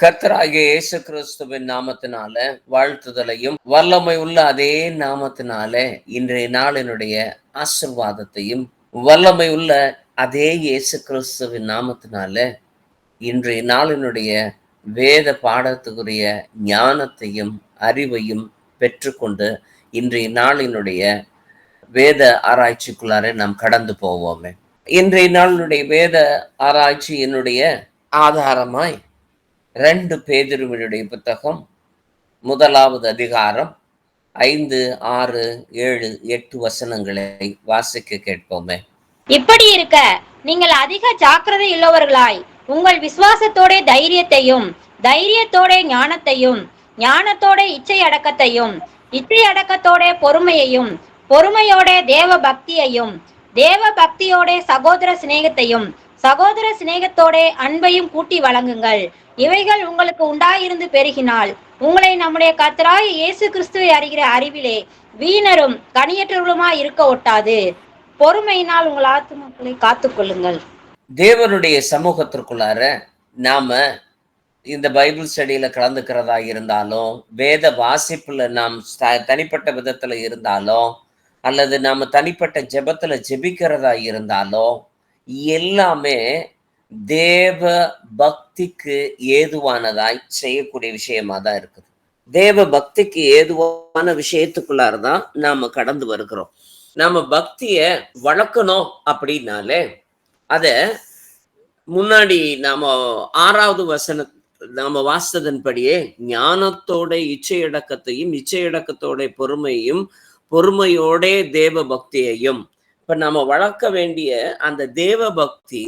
கர்த்தராகிய இயேசு கிறிஸ்துவின் நாமத்தினால வாழ்த்துதலையும் வல்லமை உள்ள அதே நாமத்தினால இன்றைய நாளினுடைய ஆசீர்வாதத்தையும் வல்லமை உள்ள அதே இயேசு கிறிஸ்துவின் நாமத்தினால இன்றைய நாளினுடைய வேத பாடத்துக்குரிய ஞானத்தையும் அறிவையும் பெற்றுக்கொண்டு இன்றைய நாளினுடைய வேத ஆராய்ச்சிக்குள்ளார நாம் கடந்து போவோமே. இன்றைய நாளினுடைய வேத ஆராய்ச்சியினுடைய ஆதாரமாய் 2 பேதுருவினுடைய புத்தகம் 1வது அதிகாரம் 5, 6, 7, 8 வசனங்களை வாசிக்க கேட்போமே. இப்படி இருக்க நீங்கள் அதிக ஜாக்கிரதை உள்ளவர்களாய் உங்கள் விசுவாசத்தோட தைரியத்தையும், தைரியத்தோட ஞானத்தையும், ஞானத்தோட இச்சை அடக்கத்தையும், இச்சை அடக்கத்தோட பொறுமையையும், பொறுமையோட தேவ பக்தியையும், தேவ பக்தியோட சகோதர சிநேகத்தையும், சகோதர சிநேகத்தோட அன்பையும் கூட்டி வழங்குங்கள். இவைகள் உங்களுக்கு உண்டாயிருந்து பெருகினால் உங்களை நம்முடைய கர்த்தராகிய இயேசு கிறிஸ்துவை அறிகிற அறிவிலே வீணரும் கனியற்றவர்களுமாய் இருக்க ஒட்டாது. பொறுமையினால் உங்கள் ஆத்துமாக்களை காத்துக்கொள்ளுங்கள். தேவனுடைய சமூகத்திற்குள்ளார நாம இந்த பைபிள் ஸ்டடியில கலந்துக்கிறதா இருந்தாலும், வேத வாசிப்புல நாம் தனிப்பட்ட விதத்துல இருந்தாலும், அல்லது நாம தனிப்பட்ட ஜெபத்துல ஜெபிக்கிறதா இருந்தாலும், எல்லாமே தேவ பக்திக்கு ஏதுவானதாய் செய்யக்கூடிய விஷயமா தான் இருக்குது. தேவ பக்திக்கு ஏதுவான விஷயத்துக்குள்ளாரதான் நாம கடந்து வருகிறோம். நாம பக்திய வளர்க்கணும் அப்படின்னாலே அத முன்னாடி நாம 6வது வசன நாம வாசித்ததன்படியே ஞானத்தோட இச்சையடக்கத்தையும், இச்சையடக்கத்தோட பொறுமையும், பொறுமையோட தேவ பக்தியையும். இப்ப நாம வளர்க்க வேண்டிய அந்த தேவ பக்தி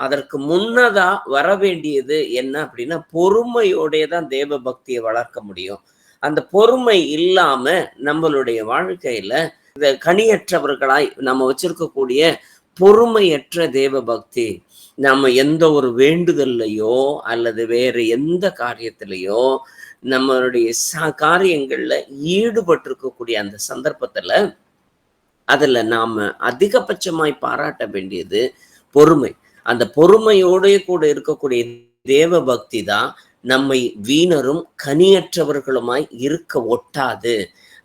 அதற்கு முன்னதா வர வேண்டியது என்ன அப்படின்னா, பொறுமையோட தான் தேவ பக்தியை வளர்க்க முடியும். அந்த பொறுமை இல்லாம நம்மளுடைய வாழ்க்கையில இந்த கனியற்றவர்களாய் நம்ம வச்சிருக்கக்கூடிய பொறுமையற்ற தேவ பக்தி, நம்ம எந்த ஒரு வேண்டுதல்லையோ அல்லது வேற எந்த காரியத்திலையோ நம்மளுடைய காரியங்கள்ல ஈடுபட்டிருக்கக்கூடிய அந்த சந்தர்ப்பத்துல அதுல நாம அதிகபட்சமாய் பாராட்ட வேண்டியது பொறுமை. அந்த பொறுமையோட கூட இருக்கக்கூடிய தேவ பக்தி தான் நம்மை வீணரும் கனியற்றவர்களுமாய் இருக்க ஒட்டாது.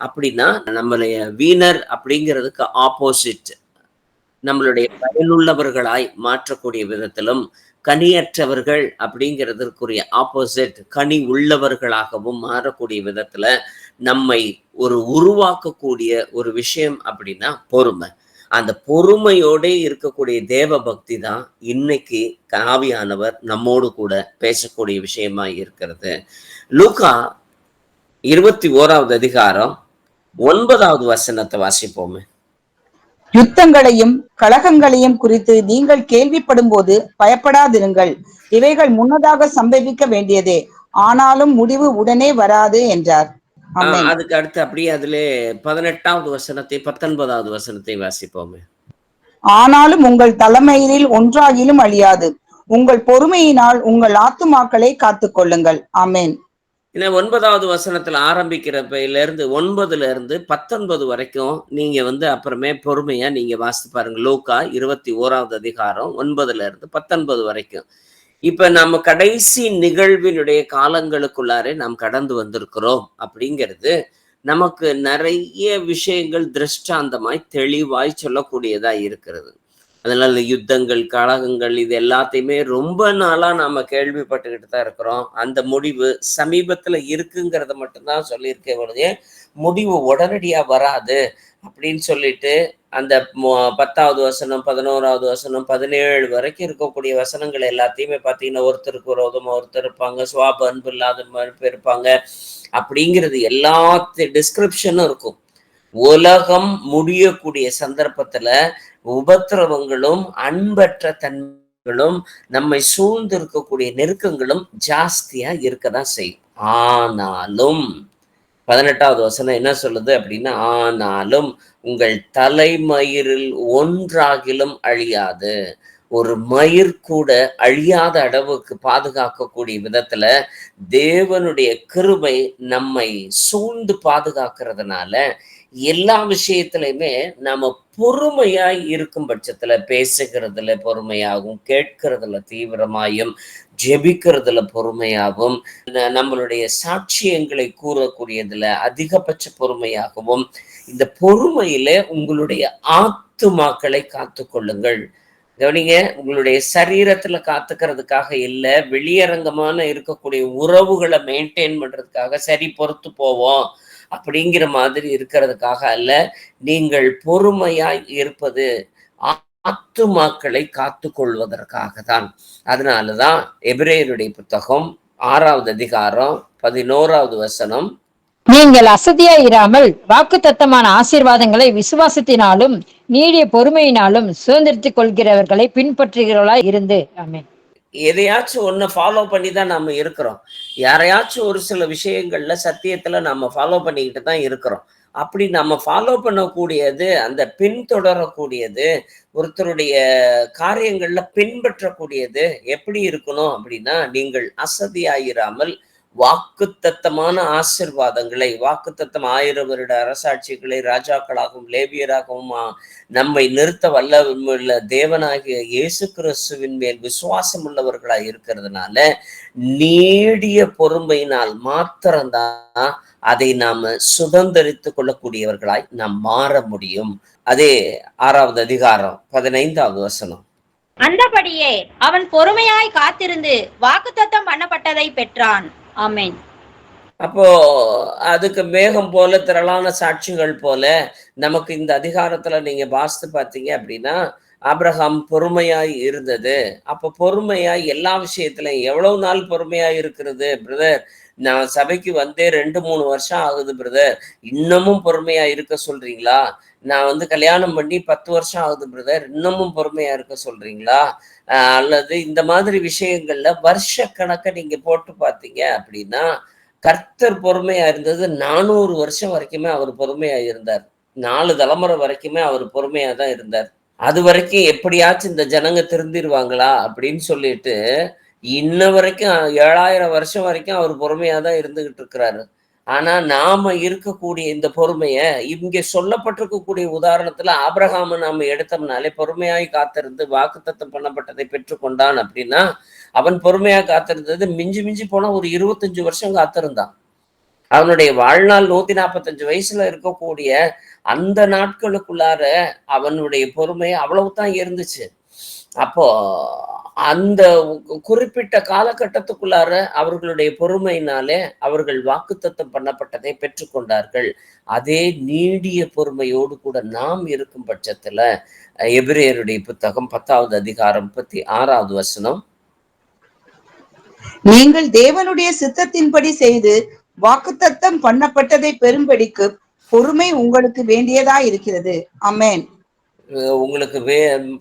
அப்படின்னா நம்மளைய வீணர் அப்படிங்கிறதுக்கு ஆப்போசிட், நம்மளுடைய பயனுள்ளவர்களாய் மாற்றக்கூடிய விதத்திலும், கனியற்றவர்கள் அப்படிங்கிறதுக்குரிய ஆப்போசிட் கனி உள்ளவர்களாகவும் மாறக்கூடிய விதத்துல நம்மை உருவாக்கக்கூடிய ஒரு விஷயம் அப்படின்னா பொறுமை. அந்த பொறுமையோட இருக்கக்கூடிய தேவ பக்தி தான் இன்னைக்கு ஆவியானவர் நம்மோடு கூட பேசக்கூடிய விஷயமா இருக்கிறது. லூக்கா 21வது அதிகாரம் 9வது வசனத்தை வாசிப்போமே. யுத்தங்களையும் கலகங்களையும் குறித்து நீங்கள் கேள்விப்படும் போது பயப்படாதிருங்கள். இவைகள் முன்னதாக சம்பவிக்க வேண்டியதே, ஆனாலும் முடிவு உடனே வராது என்றார். அதுக்கு அடுத்து அப்படியே அதுல 18வது வசனத்தை 19வது வசனத்தை வாசிப்போமே. ஆனாலும் உங்கள் தலைமையில் ஒன்றாகிலும் அழியாது, உங்கள் பொறுமையினால் உங்கள் ஆத்துமாக்களை காத்துக்கொள்ளுங்கள். ஆமென். 9வது வசனத்துல ஆரம்பிக்கிறப்பையில இருந்து 9ல இருந்து 19 வரைக்கும் நீங்க அப்புறமே பொறுமையா நீங்க வாசித்து பாருங்க. லூக்கா 21வது அதிகாரம் 9ல இருந்து 19 வரைக்கும். இப்ப நம்ம கடைசி நிகழ்வினுடைய காலங்களுக்குள்ளாரே நாம் கடந்து வந்திருக்கிறோம் அப்படிங்கிறது நமக்கு நிறைய விஷயங்கள் திருஷ்டாந்தமாய் தெளிவாய் சொல்லக்கூடியதா இருக்கிறது. அதனால யுத்தங்கள், கலகங்கள் இது எல்லாத்தையுமே ரொம்ப நாளா நாம கேள்விப்பட்டுக்கிட்டு தான் இருக்கிறோம். அந்த முடிவு சமீபத்துல இருக்குங்கிறத மட்டும்தான் சொல்லியிருக்கேன். முடிவு உடனடியா வராது அப்படின்னு சொல்லிட்டு அந்த 10வது வசனம், 11வது வசனம், 17 வரைக்கும் இருக்கக்கூடிய வசனங்கள் எல்லாத்தையுமே பார்த்தீங்கன்னா, ஒருத்தருக்கு விரோதமா ஒருத்தர் இருப்பாங்க, சுவாப அன்பு இல்லாத மாதிரி இருப்பாங்க அப்படிங்கிறது எல்லா டிஸ்கிரிப்ஷனும் இருக்கும். உலகம் முடியக்கூடிய சந்தர்ப்பத்துல உபத்திரவங்களும் அன்பற்ற தன்மைகளும் நம்மை சூழ்ந்து இருக்கக்கூடிய நெருக்கங்களும் ஜாஸ்தியா இருக்கதான் செய்யும். ஆனாலும் 18வது வசனம் என்ன சொல்லுது அப்படின்னா, ஆனாலும் உங்கள் தலைமயிரில் ஒன்றாகிலும் அழியாது. ஒரு மயிர் கூட அழியாத அளவுக்கு பாதுகாக்கக்கூடிய விதத்துல தேவனுடைய கிருபை நம்மை சூழ்ந்து பாதுகாக்கிறதுனால எல்லா விஷயத்திலையுமே நாம பொறுமையாய் இருக்கும் பட்சத்துல, பேசுகிறதுல பொறுமையாகவும், கேட்கிறதுல தீவிரமாயும், ஜெபிக்கிறதுல பொறுமையாகவும், நம்மளுடைய சாட்சியங்களை கூறக்கூடியதுல அதிகபட்ச பொறுமையாகவும், இந்த பொறுமையில உங்களுடைய ஆத்துமாக்களை காத்துக்கொள்ளுங்கள். கவனிங்க, உங்களுடைய சரீரத்துல காத்துக்கிறதுக்காக இல்ல, வெளியரங்கமான இருக்கக்கூடிய உறவுகளை மெயின்டைன் பண்றதுக்காக சரி பொறுத்து போவோம் அப்படிங்கிற மாதிரி இருக்கிறதுக்காக அல்ல. நீங்கள் பொறுமையாய் இருப்பது ஆத்துமாக்களை காத்து கொள்வதற்காக தான். அதனாலதான் எபிரேயருடைய புத்தகம் 6வது அதிகாரம் 11வது வசனம், நீங்கள் அசதியாய் இராமல் வாக்குத்தத்தமான ஆசீர்வாதங்களை விசுவாசத்தினாலும் நீடிய பொறுமையினாலும் சுதந்திரித்துக் கொள்கிறவர்களை பின்பற்றுகிறவர்களாய் இருந்து. ஆமென். எதையாச்சும் ஒண்ணு ஃபாலோ பண்ணி தான் நம்ம இருக்கிறோம். யாரையாச்சும் ஒரு சில விஷயங்கள்ல சத்தியத்துல நம்ம ஃபாலோ பண்ணிக்கிட்டு தான் இருக்கிறோம். அப்படி நம்ம ஃபாலோ பண்ணக்கூடியது, அந்த பின்தொடரக்கூடியது, ஒருத்தருடைய காரியங்கள்ல பின்பற்றக்கூடியது எப்படி இருக்கணும் அப்படின்னா, நீங்கள் அசதியாயிராமல் வாக்குத்தத்தமான ஆசீர்வாதங்களை, வாக்குத்தத்தம் 1000 வருட அரசாட்சிகளை, ராஜாக்களாகவும் லேவியராகவும் நம்மை நிறுத்த வல்ல தேவனாகிய இயேசு கிறிஸ்துவின் மேல் விசுவாசம் உள்ளவர்களாய் இருக்கிறதுனால, நீடிய பொறுமையினால் மாத்திரம்தான் அதை நாம சுதந்திரித்துக் கொள்ளக்கூடியவர்களாய் நாம் மாற முடியும். அதே 6வது அதிகாரம் 15வது வசனம், அந்தபடியே அவன் பொறுமையாய் காத்திருந்து வாக்குத்தத்தம் பண்ணப்பட்டதை பெற்றான். ஆமென். அப்போ அதுக்கு மேகம் போல திரளான சாட்சிகள் போல நமக்கு இந்த அதிகாரத்துல நீங்க வாசித்து பார்த்தீங்க அப்படின்னா, ஆபிரகாம் பொறுமையாய் இருந்தது. அப்போ பொறுமையாய் எல்லா விஷயத்திலையும் எவ்வளவு நாள் பொறுமையாய் இருக்கிறது பிரதர்? நான் சபைக்கு வந்தே 2-3 வருஷம் ஆகுது பிரதர், இன்னமும் பொறுமையா இருக்க சொல்றீங்களா? நான் கல்யாணம் பண்ணி 10 வருஷம் ஆகுது பிரதர், இன்னமும் பொறுமையா இருக்க சொல்றீங்களா? அல்லது இந்த மாதிரி விஷயங்கள்ல வருஷ கணக்க நீங்க போட்டு பார்த்தீங்க அப்படின்னா, கர்த்தர் பொறுமையா இருந்தது 400 வருஷம் வரைக்குமே அவர் பொறுமையா இருந்தார். 4 தலைமுறை வரைக்குமே அவர் பொறுமையா தான் இருந்தார். அது வரைக்கும் எப்படியாச்சும் இந்த ஜனங்க திருந்திருவாங்களா அப்படின்னு சொல்லிட்டு இன்ன வரைக்கும் 7000 வருஷம் வரைக்கும் அவர் பொறுமையா தான் இருந்துகிட்டு இருக்கிறாரு. ஆனா நாம இருக்கக்கூடிய இந்த பொறுமைய, இங்க சொல்லப்பட்டிருக்கக்கூடிய உதாரணத்துல ஆபிரகாமை நாம எடுத்தோம்னாலே, பொறுமையாய் காத்திருந்து வாக்குத்தத்தம் பண்ணப்பட்டதை பெற்றுக்கொண்டான் அப்படின்னா, அவன் பொறுமையா காத்திருந்தது மிஞ்சி மிஞ்சி போனா ஒரு 25 வருஷம் காத்திருந்தான். அவனுடைய வாழ்நாள் 145 வயசுல இருக்கக்கூடிய அந்த நாட்களுக்குள்ளார அவனுடைய பொறுமை அவ்வளவுதான் இருந்துச்சு. அப்போ அந்த குறிப்பிட்ட காலகட்டத்துக்குள்ளார அவர்களுடைய பொறுமையினாலே அவர்கள் வாக்குத்தத்தம் பண்ணப்பட்டதை பெற்றுக்கொண்டார்கள். அதே நீடிய பொறுமையோடு கூட நாம் இருக்கும் பட்சத்துல எபிரேயருடைய புத்தகம் 10வது அதிகாரம் 36வது வசனம், நீங்கள் தேவனுடைய சித்தத்தின்படி செய்து வாக்குத்தத்தம் பண்ணப்பட்டதை பெறும்படிக்கு பொறுமை உங்களுக்கு வேண்டியதா இருக்கிறது. ஆமென். உங்களுக்கு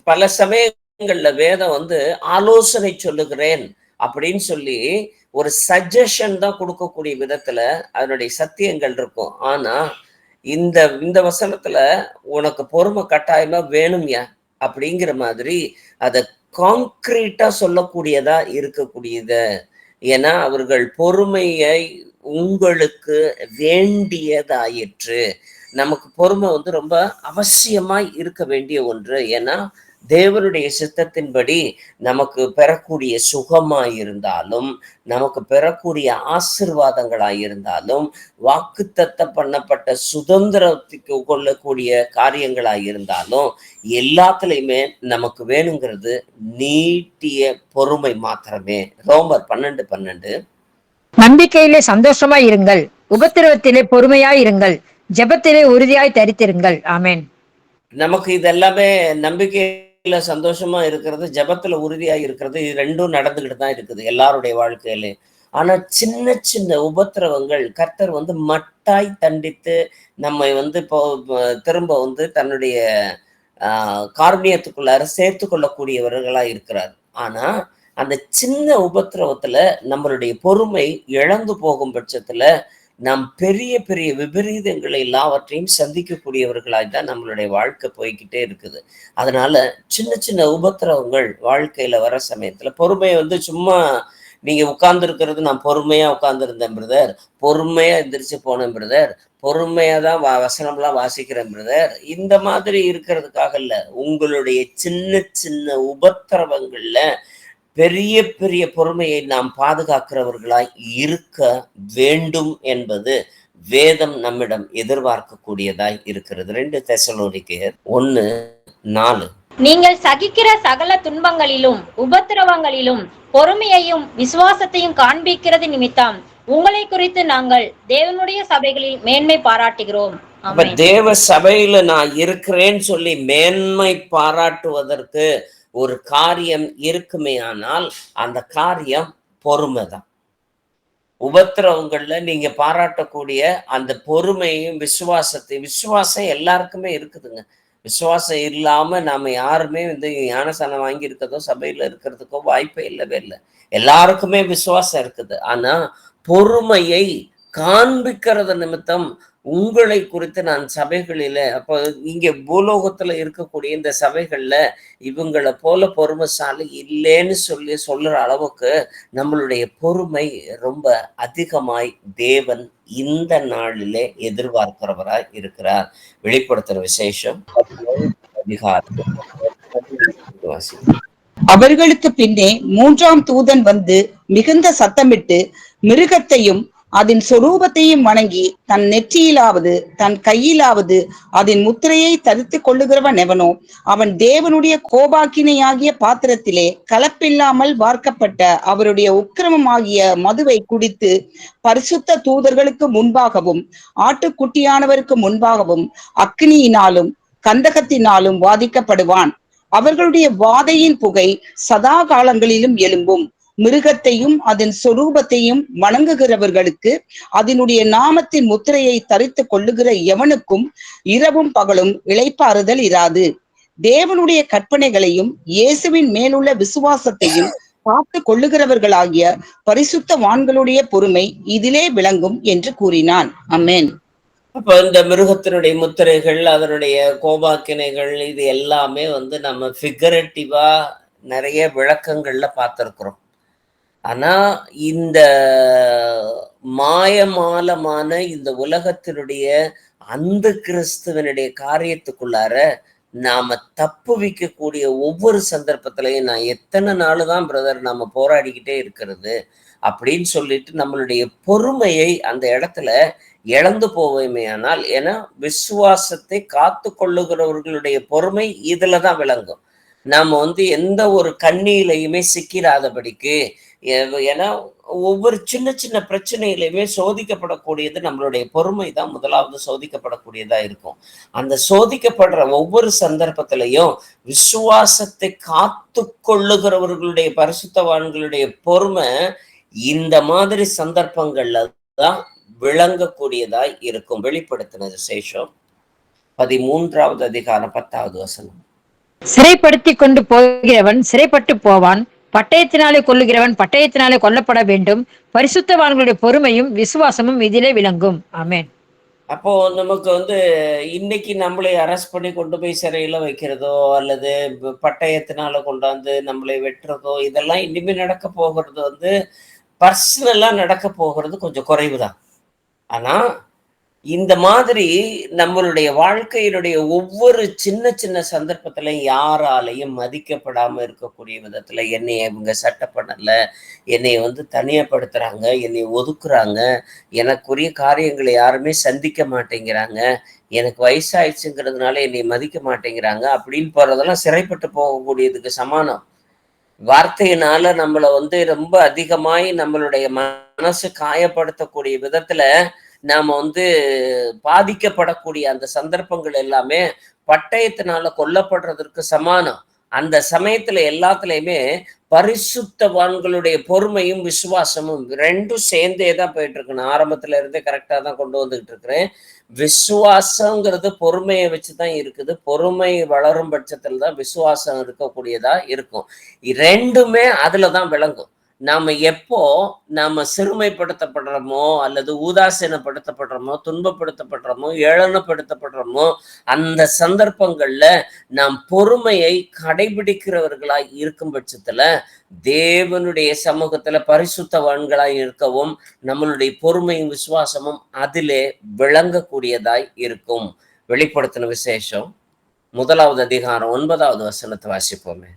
பல சமயங்கள்ல வேதம் ஆலோசனை சொல்லுகிறேன் அப்படின்னு சொல்லி ஒரு சஜஷன் தான் கொடுக்கக்கூடிய விதத்துல அதனுடைய சத்தியங்கள் இருக்கும். ஆனா இந்த வசனத்துல உனக்கு பொறுமை கட்டாயமா வேணும்யா அப்படிங்கிற மாதிரி அதை கான்கிரீட்டா சொல்லக்கூடியதா இருக்கக்கூடியது. ஏன்னா அவர்கள் பொறுமையை உங்களுக்கு வேண்டியதாயிற்று. நமக்கு பொறுமை ரொம்ப அவசியமாய் இருக்க வேண்டிய ஒன்று. ஏன்னா தேவனுடைய சித்தத்தின்படி நமக்கு பெறக்கூடிய சுகமாயிருந்தாலும், நமக்கு பெறக்கூடிய ஆசீர்வாதங்களாயிருந்தாலும், வாக்குத்தத்தம் பண்ணப்பட்ட சுதந்திரத்துக்கு கொள்ளக்கூடிய காரியங்களாயிருந்தாலும், எல்லாத்துலயுமே நமக்கு வேணுங்கிறது நீட்டிய பொறுமை மாத்திரமே. ரோமர் 12:12, நம்பிக்கையிலே சந்தோஷமாய் இருங்கள், உபத்திரவத்திலே பொறுமையாய் இருங்கள், ஜெபத்திலே உறுதியாய் தரித்திருங்கள். ஆமென். நமக்கு இதெல்லாமே நம்பிக்கையில சந்தோஷமா இருக்கிறது, ஜெபத்துல உறுதியா இருக்கிறது, இது ரெண்டும் நடந்துகிட்டு தான் இருக்குது எல்லாருடைய வாழ்க்கையிலே. ஆனா சின்ன சின்ன உபத்திரவங்கள் கர்த்தர் மட்டாய் தண்டித்து நம்மை இப்போ திரும்ப தன்னுடைய காரணியத்துக்குள்ளார சேர்த்து கொள்ளக்கூடியவர்களா இருக்கிறார். ஆனா அந்த சின்ன உபத்திரவத்துல நம்மளுடைய பொறுமை இழந்து போகும் பட்சத்துல நாம் பெரிய பெரிய விபரீதங்களை எல்லாவற்றையும் சந்திக்கக்கூடியவர்களாய் தான் நம்மளுடைய வாழ்க்கை போய்கிட்டே இருக்குது. அதனால சின்ன சின்ன உபத்திரவங்கள் வாழ்க்கையில வர சமயத்துல பொறுமை சும்மா நீங்க உட்கார்ந்து இருக்கிறது, நான் பொறுமையா உட்கார்ந்துருந்தேன் பிரதர், பொறுமையா எந்திரிச்சு போனேன் பிரதர், பொறுமையா தான் வசனம்லாம் வாசிக்கிறேன் பிரதர், இந்த மாதிரி இருக்கிறதுக்காக இல்ல. உங்களுடைய சின்ன சின்ன உபத்திரவங்கள்ல பெரிய பெரிய பொறுமையை நாம் பாதுகாக்கிறவர்களாய் இருக்க வேண்டும் என்பது வேதம் நம்மிடம் எதிர்பார்க்கக்கூடியதாய் இருக்கிறது. 2 தெசலோனிக்கேயர் 1:4. நீங்கள் சகிக்கிற சகல துன்பங்களிலும் உபத்திரவங்களிலும் பொறுமையையும் விசுவாசத்தையும் காண்பிக்கிறது நிமித்தம் உங்களை குறித்து நாங்கள் தேவனுடைய சபைகளில் மேன்மை பாராட்டுகிறோம். அப்ப தேவ சபையில நான் இருக்கிறேன்னு சொல்லி மேன்மை பாராட்டுவதற்கு ஒரு காரியம் இருக்குமே, ஆனால் அந்த காரியம் பொறுமைதான். உபத்திரவங்கள்ல நீங்க பாராட்டக்கூடிய அந்த பொறுமையும் விசுவாசம் எல்லாருக்குமே இருக்குதுங்க. விசுவாசம் இல்லாம நாம யாருமே ஞானஸ்நானம் வாங்கி இருக்கிறதோ சபையில இருக்கிறதுக்கோ வாய்ப்பே இல்லவே இல்லை. எல்லாருக்குமே விசுவாசம் இருக்குது. ஆனா பொறுமையை காண்பிக்கிறது நிமித்தம் உங்களை குறித்து நான் சபைகளில, அப்போ இங்க பூலோகத்துல இருக்கக்கூடிய இந்த சபைகள்ல இவங்களை போல பொறுமைசாலி இல்லைன்னு சொல்லுற அளவுக்கு நம்மளுடைய பொறுமை ரொம்ப அதிகமாய் தேவன் இந்த நாளிலே எதிர்பார்க்கிறவராய் இருக்கிறார். வெளிப்படுத்துற விசேஷம் அவர்களுக்கு பின்னே 3ஆம் தூதன் வந்து மிகுந்த சத்தமிட்டு மிருகத்தையும் அதன் சொரூபத்தையும் வணங்கி தன் நெற்றியிலாவது தன் கையிலாவது அதன் முத்திரையை தரித்துக் கொள்ளுகிறவன் எவனோ அவன் தேவனுடைய கோபாக்கினையாகிய பாத்திரத்திலே கலப்பில்லாமல் வார்க்கப்பட்ட அவருடைய உக்கிரமமாகிய மதுவை குடித்து பரிசுத்த தூதர்களுக்கு முன்பாகவும் ஆட்டுக்குட்டியானவருக்கு முன்பாகவும் அக்னியினாலும் கந்தகத்தினாலும் வாதிக்கப்படுவான். அவர்களுடைய வாதையின் புகை சதா காலங்களிலும் எழும்பும். மிருகத்தையும் அதன் சொரூபத்தையும் வணங்குகிறவர்களுக்கு அதனுடைய நாமத்தின் முத்திரையை தரித்து கொள்ளுகிற எவனுக்கும் இரவும் பகலும் இளைப்பாறுதல் இராது. தேவனுடைய கற்பனைகளையும் இயேசுவின் மேலுள்ள விசுவாசத்தையும் காத்து கொள்ளுகிறவர்களாகிய பரிசுத்தவான்களுடைய பொறுமை இதிலே விளங்கும் என்று கூறினான். ஆமென். அப்ப இந்த மிருகத்தினுடைய முத்திரைகள், அதனுடைய கோபாக்கினைகள், இது எல்லாமே நம்ம ஃபிகரேட்டிவா நிறைய விளக்கங்கள்ல பார்த்திருக்கிறோம். ஆனா இந்த மாயமாலமான இந்த உலகத்தினுடைய அந்த கிறிஸ்துவனுடைய காரியத்துக்குள்ளார நாம தப்பு வைக்கக்கூடிய ஒவ்வொரு சந்தர்ப்பத்திலையும் நான் எத்தனை நாளுதான் பிரதர் நாம போராடிக்கிட்டே இருக்கிறது அப்படின்னு சொல்லிட்டு நம்மளுடைய பொறுமையை அந்த இடத்துல இழந்து போவேமையானால், ஏன்னா விசுவாசத்தை காத்து கொள்ளுகிறவர்களுடைய பொறுமை இதுலதான் விளங்கும். நாம எந்த ஒரு கண்ணியிலையுமே சிக்கிறாதபடிக்கு, ஏன்னா ஒவ்வொரு சின்ன சின்ன பிரச்சனையிலையுமே சோதிக்கப்படக்கூடியது நம்மளுடைய பொறுமை தான் முதலாவது சோதிக்கப்படக்கூடியதா இருக்கும். அந்த சோதிக்கப்படுற ஒவ்வொரு சந்தர்ப்பத்திலையும் விசுவாசத்தை காத்து கொள்ளுகிறவர்களுடைய பரிசுத்தவான்களுடைய பொறுமை இந்த மாதிரி சந்தர்ப்பங்கள்ல தான் விளங்கக்கூடியதாய் இருக்கும். வெளிப்படுத்தின விசேஷம் 13வது அதிகாரம் 10வது வசனம். சிறைப்படுத்தி கொண்டு போகிறவன் சிறைப்பட்டு போவான், பட்டயத்தினாலே கொல்லுகிறவன் பட்டயத்தினாலே கொல்லப்பட வேண்டும். பரிசுத்தவான்களுடைய பொறுமையும் விசுவாசமும் இதிலே விளங்கும். ஆமென். அப்போ நமக்கு இன்னைக்கு நம்மளை அரெஸ்ட் பண்ணி கொண்டு போய் சிறையில வைக்கிறதோ அல்லது பட்டயத்தினால கொண்டாந்து நம்மளை வெட்டுறதோ இதெல்லாம் இனிமே நடக்க போகிறது பர்சனலா நடக்க போகிறது கொஞ்சம் குறைவுதான். ஆனா இந்த மாதிரி நம்மளுடைய வாழ்க்கையினுடைய ஒவ்வொரு சின்ன சின்ன சந்தர்ப்பத்துல யாராலையும் மதிக்கப்படாம இருக்கக்கூடிய விதத்துல என்னைய இவங்க சட்டை பண்ணல, என்னைய தனியப்படுத்துறாங்க, என்னை ஒதுக்குறாங்க, எனக்குரிய காரியங்களை யாருமே சந்திக்க மாட்டேங்கிறாங்க, எனக்கு வயசாயிடுச்சுங்கிறதுனால என்னை மதிக்க மாட்டேங்கிறாங்க அப்படின்னு போறதெல்லாம் சிறைப்பட்டு போகக்கூடியதுக்கு சமானம். வார்த்தையினால நம்மளை ரொம்ப அதிகமாய் நம்மளுடைய மனசு காயப்படுத்தக்கூடிய விதத்துல நாம பாதிக்கப்படக்கூடிய அந்த சந்தர்ப்பங்கள் எல்லாமே பட்டயத்தினால கொல்லப்படுறதற்கு சமானம். அந்த சமயத்துல எல்லாத்துலயுமே பரிசுத்தவான்களுடைய பொறுமையும் விசுவாசமும் ரெண்டும் சேர்ந்தே தான் போயிட்டு இருக்கு. நான் ஆரம்பத்துல இருந்தே கரெக்டா தான் கொண்டு வந்துகிட்டு இருக்கிறேன். விசுவாசங்கிறது பொறுமையை வச்சுதான் இருக்குது. பொறுமை வளரும் பட்சத்துல தான் விசுவாசம் இருக்கக்கூடியதா இருக்கும். ரெண்டுமே அதுலதான் விளங்கும். நாம எப்போ நாம சிறுமைப்படுத்தப்படுறோமோ அல்லது உதாசீனப்படுத்தப்படுறோமோ, துன்பப்படுத்தப்படுறோமோ, ஏளனப்படுத்தப்படுறோமோ, அந்த சந்தர்ப்பங்கள்ல நாம் பொறுமையை கடைபிடிக்கிறவர்களாய் இருக்கும் பட்சத்துல தேவனுடைய சமூகத்துல பரிசுத்தவான்களாய் இருக்கவும் நம்மளுடைய பொறுமையும் விசுவாசமும் அதிலே விளங்கக்கூடியதாய் இருக்கும். வெளிப்படுத்தின விசேஷம் 1வது அதிகாரம் 9வது வசனத்தை வாசிப்போமே.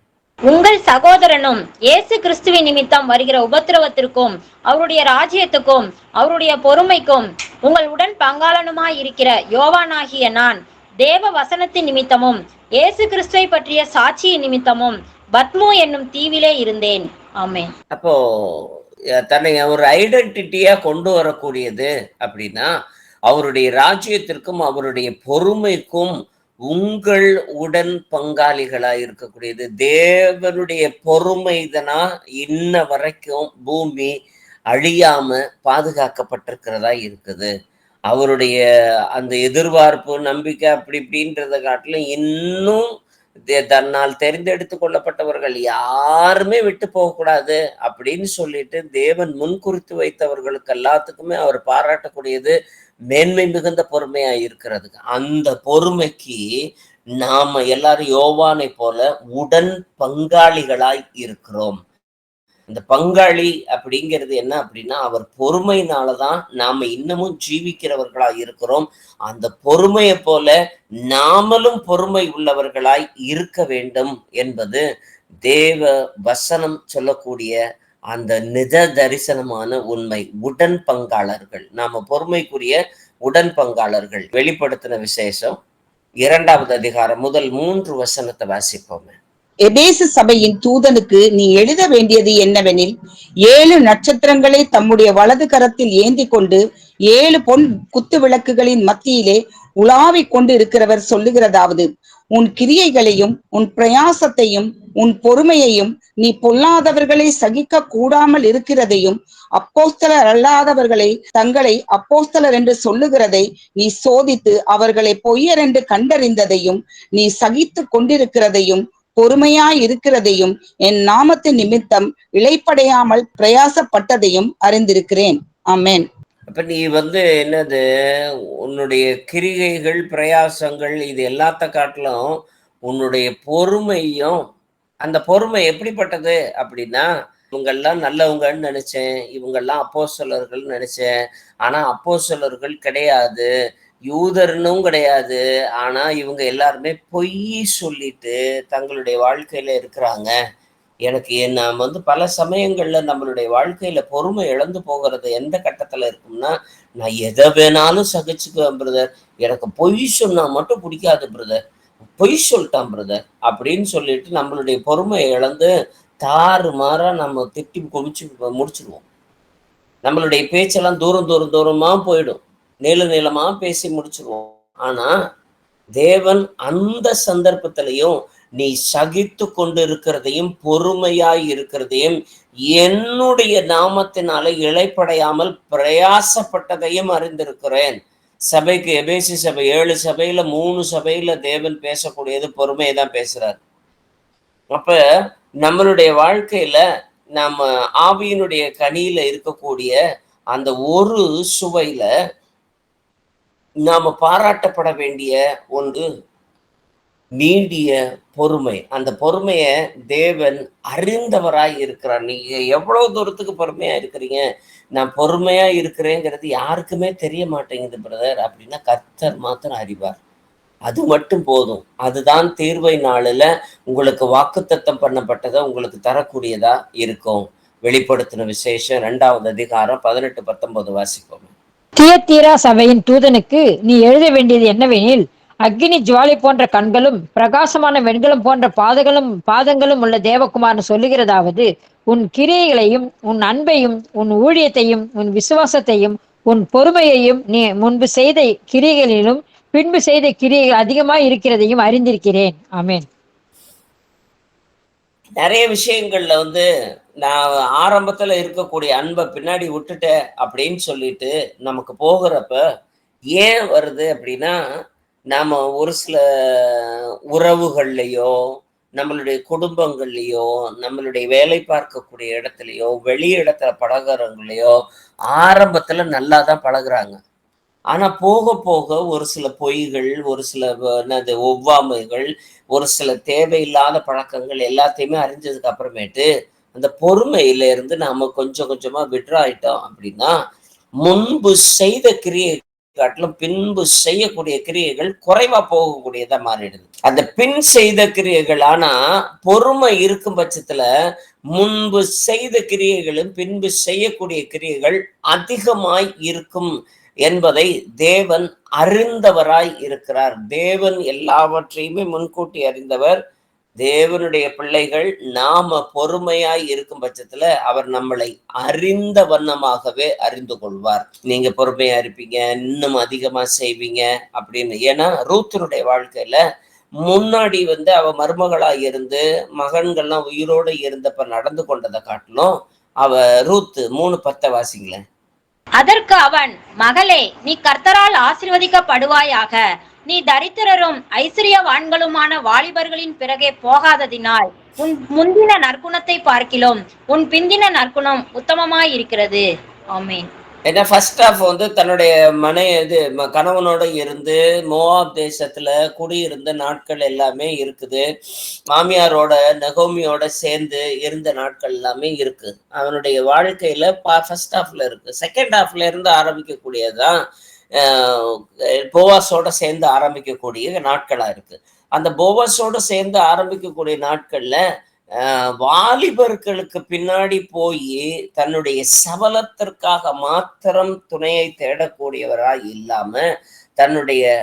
உங்கள் சகோதரனும் இயேசு கிறிஸ்துவின் நிமித்தம் வருகிற உபத்திரவத்திற்கும் அவருடைய ராஜ்யத்துக்கும் அவருடைய பொறுமைக்கும் உங்கள் உடன் பங்காளனுமாய் இருக்கிற யோவானாகிய நான் தேவ வசனத்தின் நிமித்தமும் இயேசு கிறிஸ்துவை பற்றிய சாட்சியின் நிமித்தமும் பத்மு என்னும் தீவிலே இருந்தேன். ஆமென். அப்போ தன்னை ஒரு ஐடென்டிட்டியா கொண்டு வரக்கூடியது அப்படின்னா அவருடைய ராஜ்யத்திற்கும் அவருடைய பொறுமைக்கும் உங்கள் உடன் பங்காளிகளா இருக்கக்கூடியது. தேவனுடைய பொறுமைதனா இன்ன வரைக்கும் பூமி அழியாம பாதுகாக்கப்பட்டிருக்கிறதா இருக்குது. அவருடைய அந்த எதிர்பார்ப்பு நம்பிக்கை அப்படி இப்படின்றத காட்டிலும் இன்னும் தன்னால் தெரிந்தெடுத்து கொள்ளப்பட்டவர்கள் யாருமே விட்டு போகக்கூடாது அப்படின்னு சொல்லிட்டு தேவன் முன்குறித்து வைத்தவர்களுக்கு எல்லாத்துக்குமே அவர் பாராட்டக்கூடியது மேன்மை மிகுந்த பொறுமையா இருக்கிறதுக்கு. அந்த பொறுமைக்கு நாம எல்லாரும் யோவானை போல உடன் பங்காளிகளாய் இருக்கிறோம். இந்த பங்காளி அப்படிங்கிறது என்ன அப்படின்னா அவர் பொறுமையினாலதான் நாம இன்னமும் ஜீவிக்கிறவர்களா இருக்கிறோம். அந்த பொறுமையை போல நாமளும் பொறுமை உள்ளவர்களாய் இருக்க வேண்டும் என்பது தேவ வசனம் சொல்லக்கூடிய அந்த நிஜ தரிசனமான உண்மை. உடன் பங்காளர்கள், நாம பொறுமைக்குரிய உடன் பங்காளர்கள். வெளிப்படுத்தின விசேஷம் 2வது அதிகாரம் முதல் 3 வசனத்தை வாசிப்போமே. எபேசு சபையின் தூதனுக்கு நீ எழுத வேண்டியது என்னவெனில், 7 நட்சத்திரங்களை தம்முடைய வலது கரத்தில் ஏந்தி கொண்டு 7 பொன் குத்து விளக்குகளின் மத்தியிலே உலாவிக் கொண்டு இருக்கிறவர் சொல்லுகிறதாவது, உன் கிரியைகளையும் உன் பிரயாசத்தையும் உன் பொறுமையையும் நீ பொல்லாதவர்களை சகிக்க கூடாமல் இருக்கிறதையும் அப்போஸ்தலர் அல்லாதவர்களை தங்களை அப்போஸ்தலர் என்று சொல்லுகிறதை நீ சோதித்து அவர்களை பொய்யர் என்று கண்டறிந்ததையும் நீ சகித்து கொண்டிருக்கிறதையும் பொறுமையாய் இருக்கிறதையும் என் நாமத்தின் நிமித்தம் இளைப்படையாமல் பிரயாசப்பட்டதையும் அறிந்திருக்கிறேன். ஆமென். அப்ப நீ என்னது உன்னுடைய கிரிகைகள் பிரயாசங்கள் இது எல்லாத்த காட்டிலும் உன்னுடைய பொறுமையும், அந்த பொறுமை எப்படிப்பட்டது அப்படின்னா, இவங்கெல்லாம் நல்லவங்கன்னு நினைச்சேன், இவங்கெல்லாம் அப்போஸ்தலர்கள் நினைச்சேன், ஆனா அப்போஸ்தலர்கள் கிடையாது, யூதர்னும் கிடையாது, ஆனா இவங்க எல்லாருமே பொய் சொல்லிட்டு தங்களுடைய வாழ்க்கையில இருக்கிறாங்க. எனக்கு நாம பல சமயங்கள்ல நம்மளுடைய வாழ்க்கையில பொறுமை இழந்து போகிறது எந்த கட்டத்துல இருக்கும்னா, நான் எதை வேணாலும் சகிச்சுக்குவேன் பிரதர், எனக்கு பொய் சொன்னா மட்டும் பிடிக்காது பிரதர், பொய் சொல்லிட்டான் பிரதர் அப்படின்னு சொல்லிட்டு நம்மளுடைய பொறுமையை இழந்து தாறுமாறா நம்ம திட்டி குமிச்சு முடிச்சிடுவோம். நம்மளுடைய பேச்செல்லாம் தூரமா போயிடும், நீளமா பேசி முடிச்சிருவோம். ஆனா தேவன் அந்த சந்தர்ப்பத்திலையும் நீ சகித்து கொண்டு இருக்கிறதையும் பொறுமையாய் இருக்கிறதையும் என்னுடைய நாமத்தினால இளைப்படையாமல் பிரயாசப்பட்டதையும் அறிந்திருக்கிறேன். சபைக்கு எபேசி சபை 7 சபையில 3 சபையில தேவன் பேசக்கூடியது பொறுமையை தான் பேசுறார். அப்ப நம்மளுடைய வாழ்க்கையில நாம ஆவியினுடைய கனியில இருக்கக்கூடிய அந்த ஒரு சுவையில நாம பாராட்டப்பட வேண்டிய ஒன்று நீடிய பொறுமை. அந்த பொறுமைய தேவன் அறிந்தவராய் இருக்கிறார். நீங்க எவ்வளவு தூரத்துக்கு பொறுமையா இருக்கிறீங்க, நான் பொறுமையா இருக்கிறேங்கிறது யாருக்குமே தெரிய மாட்டேங்குது பிரதர் அப்படின்னா கர்த்தர் மாத்திரம் அறிவார். அது மட்டும் போதும். அதுதான் தீர்வை நாளில் உங்களுக்கு வாக்குத்தத்தம் பண்ணப்பட்டதை உங்களுக்கு தரக்கூடியதா இருக்கும். வெளிப்படுத்தின விசேஷம் 2வது அதிகாரம் 18-19 வாசிப்போம். தியத்தீரா சபையின் தூதனுக்கு நீ எழுத வேண்டியது என்னவெனில், அக்கினி ஜுவாலை போன்ற கண்களும் பிரகாசமான வெண்கலம் போன்ற பாதங்களும் உள்ள தேவகுமாரன் சொல்லுகிறதாவது, உன் கிரியைகளையும் உன் அன்பையும் உன் ஊழியத்தையும் உன் விசுவாசத்தையும் உன் பொறுமையையும் நீ முன்பு செய்த கிரியைகளிலும் பின்பு செய்த கிரியைகள் அதிகமாய் இருக்கிறதையும் அறிந்திருக்கிறேன். ஆமென். நிறைய விஷயங்கள்ல நான் ஆரம்பத்துல இருக்கக்கூடிய அன்பை பின்னாடி விட்டுட்டேன் அப்படின்னு சொல்லிட்டு நமக்கு போகிறப்ப ஏன் வருது அப்படின்னா, நாம ஒரு சில உறவுகள்லையோ நம்மளுடைய குடும்பங்கள்லையோ நம்மளுடைய வேலை பார்க்கக்கூடிய இடத்துலையோ வெளி இடத்துல பழகிறவங்களையோ ஆரம்பத்துல நல்லா தான் பழகுறாங்க. ஆனா போக போக ஒரு சில பொய்கள், ஒரு சில ஒவ்வாமைகள், ஒரு சில தேவையில்லாத பழக்கங்கள் எல்லாத்தையுமே அறிஞ்சதுக்கு அப்புறமேட்டு அந்த பொறுமையில இருந்து நாம கொஞ்சம் கொஞ்சமா விட்ரா ஆயிட்டோம் அப்படின்னா, முன்பு செய்த கிரியை காட்டிலும் பின்பு செய்யக்கூடிய கிரியைகள் குறைவா போகக்கூடியதா மாறிடுது. அந்த பின் செய்த கிரியைகள், ஆனா பொறுமை இருக்கும் பட்சத்துல முன்பு செய்த கிரியைகளும் பின்பு செய்யக்கூடிய கிரியைகள் அதிகமாய் இருக்கும் என்பதை தேவன் அறிந்தவராய் இருக்கிறார். தேவன் எல்லாவற்றையுமே முன்கூட்டி அறிந்தவர். தேவனுடைய பிள்ளைகள் நாம பொறுமையாய் இருக்கும் பட்சத்துல அவர் நம்மளை அறிந்த வண்ணமாகவே அறிந்து கொள்வார். நீங்க பொறுமையா இருப்பீங்க, இன்னும் அதிகமா செய்வீங்க அப்படின்னு. ஏன்னா ரூத்தினுடைய வாழ்க்கையில முன்னாடி அவ மருமகளா இருந்து மகன்கள்லாம் உயிரோட இருந்தப்ப நடந்து கொண்டதை காட்டிலும் அவ ரூத்து 3:10 வாசிங்களேன். அதற்கு அவன், மகளே, நீ கர்த்தரால் ஆசீர்வதிக்கப்படுவாயாக. நீ தரித்திரரும் ஐஸ்வர்யவான்களுமான வாலிபர்களின் பிறகே போகாததினால் உன் முந்தின நற்குணத்தை பார்க்கிலும் உன் பிந்தின நற்குணம் உத்தமமாயிருக்கிறது. ஆமென். ஏன்னா ஃபர்ஸ்ட் ஆஃப் தன்னுடைய கணவனோட இருந்து மோவாப் தேசத்துல குடியிருந்த நாட்கள் எல்லாமே இருக்குது. மாமியாரோட நகோமியோட சேர்ந்து இருந்த நாட்கள் எல்லாமே இருக்கு. அவனுடைய வாழ்க்கையில ஃபர்ஸ்ட் ஹாஃப்ல இருக்கு. செகண்ட் ஹாஃப்ல இருந்து ஆரம்பிக்கக்கூடியதுதான் போவாஸோட சேர்ந்து ஆரம்பிக்கக்கூடிய நாட்களா இருக்கு. அந்த போவாஸோட சேர்ந்து ஆரம்பிக்கக்கூடிய நாட்கள்ல வாலிபர்களுக்கு பின்னாடி போய் தன்னுடைய சபலத்திற்காக மாத்திரம் துணையை தேடக்கூடியவராய் இல்லாம தன்னுடைய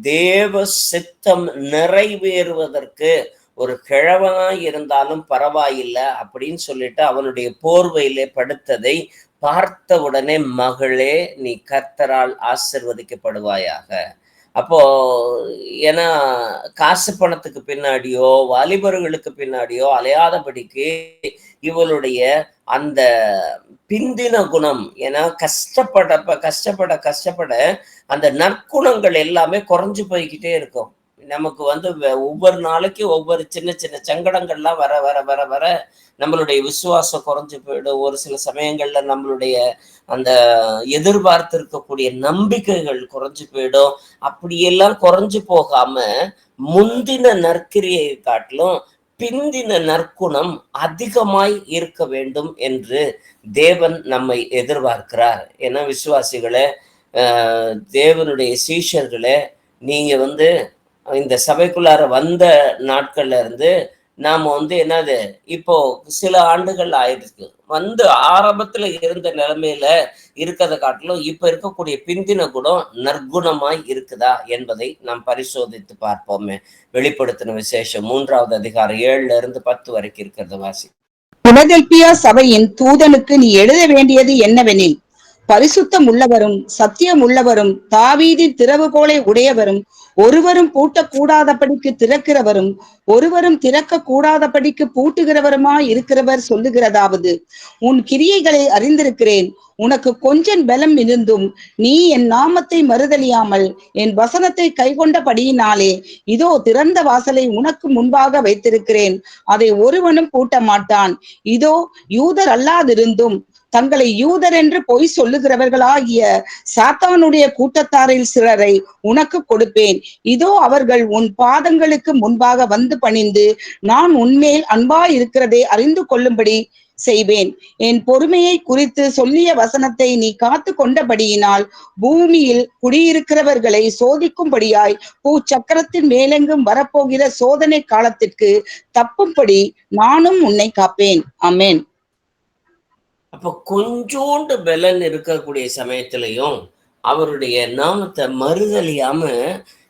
தேவ சித்தம் நிறைவேறுவதற்கு ஒரு கிழவனாய் இருந்தாலும் பரவாயில்லை அப்படின்னு சொல்லிட்டு அவனுடைய போர்வையிலே படுத்ததை பார்த்த உடனே, மகளே, நீ கர்த்தரால் ஆசிர்வதிக்கப்படுவாயாக. அப்போ ஏன்னா காசு பணத்துக்கு பின்னாடியோ வாலிபர்களுக்கு பின்னாடியோ அலையாதபடிக்கு இவளுடைய அந்த பிந்தின குணம், ஏன்னா கஷ்டப்பட அந்த நற்குணங்கள் எல்லாமே குறைஞ்சு போய்கிட்டே இருக்கும். நமக்கு ஒவ்வொரு நாளைக்கு ஒவ்வொரு சின்ன சின்ன சங்கடங்கள்லாம் வர வர வர வர நம்மளுடைய விசுவாசம் குறைஞ்சு போயிடும். ஒரு சில சமயங்கள்ல நம்மளுடைய அந்த எதிர்பார்த்திருக்கக்கூடிய நம்பிக்கைகள் குறைஞ்சு போயிடும். அப்படியெல்லாம் குறைஞ்சு போகாம முந்தின நற்கிரியை காட்டிலும் பிந்தின நற்குணம் அதிகமாய் இருக்க வேண்டும் என்று தேவன் நம்மை எதிர்பார்க்கிறார். ஏன்னா விசுவாசிகளே, தேவனுடைய சீஷர்களே, நீங்க இந்த சபைக்குள்ளார வந்த நாட்கள்ல இருந்து நாம என்னது இப்போ சில ஆண்டுகள் ஆயிருக்கு. ஆரம்பத்துல இருந்த நிலைமையில இருக்கிறத காட்டிலும் இப்ப இருக்கக்கூடிய பிந்தின குணம் நற்குணமாய் இருக்குதா என்பதை நாம் பரிசோதித்து பார்ப்போமே. வெளிப்படுத்தின விசேஷம் 3வது அதிகாரம் 7-10 வரைக்கும் இருக்கிறத வாசி. பிலதெல்பியா சபையின் தூதனுக்கு நீ எழுத வேண்டியது என்னவெனில், பரிசுத்தம் உள்ளவரும் சத்தியம் உள்ளவரும் தாவீதின் திறவுகோலை உடையவரும் ஒருவரும் பூட்டக்கூடாதபடிக்கு திறக்கிறவரும் ஒருவரும் திறக்க கூடாதபடிக்கு பூட்டுகிறவருமாய் இருக்கிறவர் சொல்லுகிறதாவது, உன் கிரியைகளை அறிந்திருக்கிறேன். உனக்கு கொஞ்சம் பலம் இருந்தும் நீ என் நாமத்தை மறுதலியாமல் என் வசனத்தை கைக்கொண்டபடியினாலே இதோ திறந்த வாசலை உனக்கு முன்பாக வைத்திருக்கிறேன், அதை ஒருவனும் பூட்ட மாட்டான். இதோ யூதர் அல்லாதிருந்தும் தங்களை யூதர் என்று பொய் சொல்லுகிறவர்களாகிய சாத்தானுடைய கூட்டத்தாரில் சிலரை உனக்கு கொடுப்பேன். இதோ அவர்கள் உன் பாதங்களுக்கு முன்பாக வந்து பணிந்து நான் உன்மேல் அன்பாய் இருக்கிறதை அறிந்து கொள்ளும்படி செய்வேன். என் பொறுமையை குறித்து சொல்லிய வசனத்தை நீ காத்து கொண்டபடியினால் பூமியில் குடியிருக்கிறவர்களை சோதிக்கும்படியாய் பூச்சக்கரத்தின் மேலெங்கும் வரப்போகிற சோதனை காலத்திற்கு தப்பும்படி நானும் உன்னை காப்பேன். ஆமென். அப்ப கொஞ்சோண்டு பலன் இருக்கக்கூடிய சமயத்திலையும் அவருடைய நாமத்தை மறுதலியாம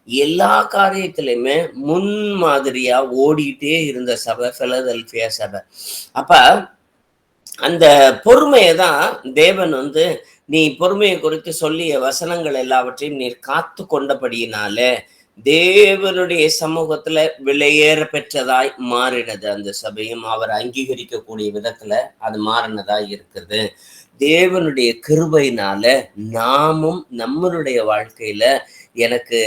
எல்லா காரியத்திலையுமே முன்மாதிரியா ஓடிட்டே இருந்த சபை பிலதெல்பியா சபை. அப்ப அந்த பொறுமையை தான் தேவன் நீ பொறுமையை குறித்து சொல்லிய வசனங்கள் எல்லாவற்றையும் நீர் காத்து கொண்டபடியினாலே தேவனுடைய சமூகத்துல விலையேற பெற்றதாய் மாறினது. அந்த சபையும் அவர் அங்கீகரிக்கக்கூடிய விதத்துல அது மாறினதா இருக்குது. தேவனுடைய கிருபையினால நாமும் நம்மளுடைய வாழ்க்கையில எனக்கு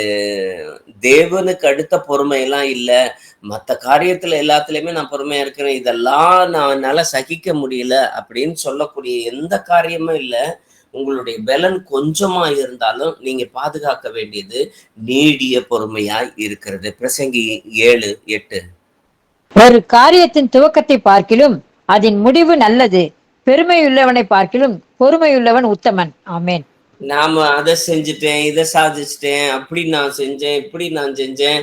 தேவனுக்கு அடுத்த பொறுமையெல்லாம் இல்லை, மற்ற காரியத்துல எல்லாத்துலயுமே நான் பொறுமையா இருக்கிறேன், இதெல்லாம் நான் என்னால சகிக்க முடியல அப்படின்னு சொல்லக்கூடிய எந்த காரியமும் இல்லை. உங்களுடைய பலன் கொஞ்சமா இருந்தாலும் நீங்க பாதுகாக்க வேண்டியது நீடிய பொறுமையாய் இருக்கிறது. பிரசங்கி 7:8. ஒரு காரியத்தின் துவக்கத்தை பார்க்கிலும் அதன் முடிவு நல்லது, பெருமையுள்ளவனை பார்க்கிலும் பொறுமையுள்ளவன் உத்தமன். ஆமென். நாம அதை செஞ்சுட்டேன், இதை சாதிச்சிட்டேன், அப்படி நான் செஞ்சேன், இப்படி நான் செஞ்சேன்.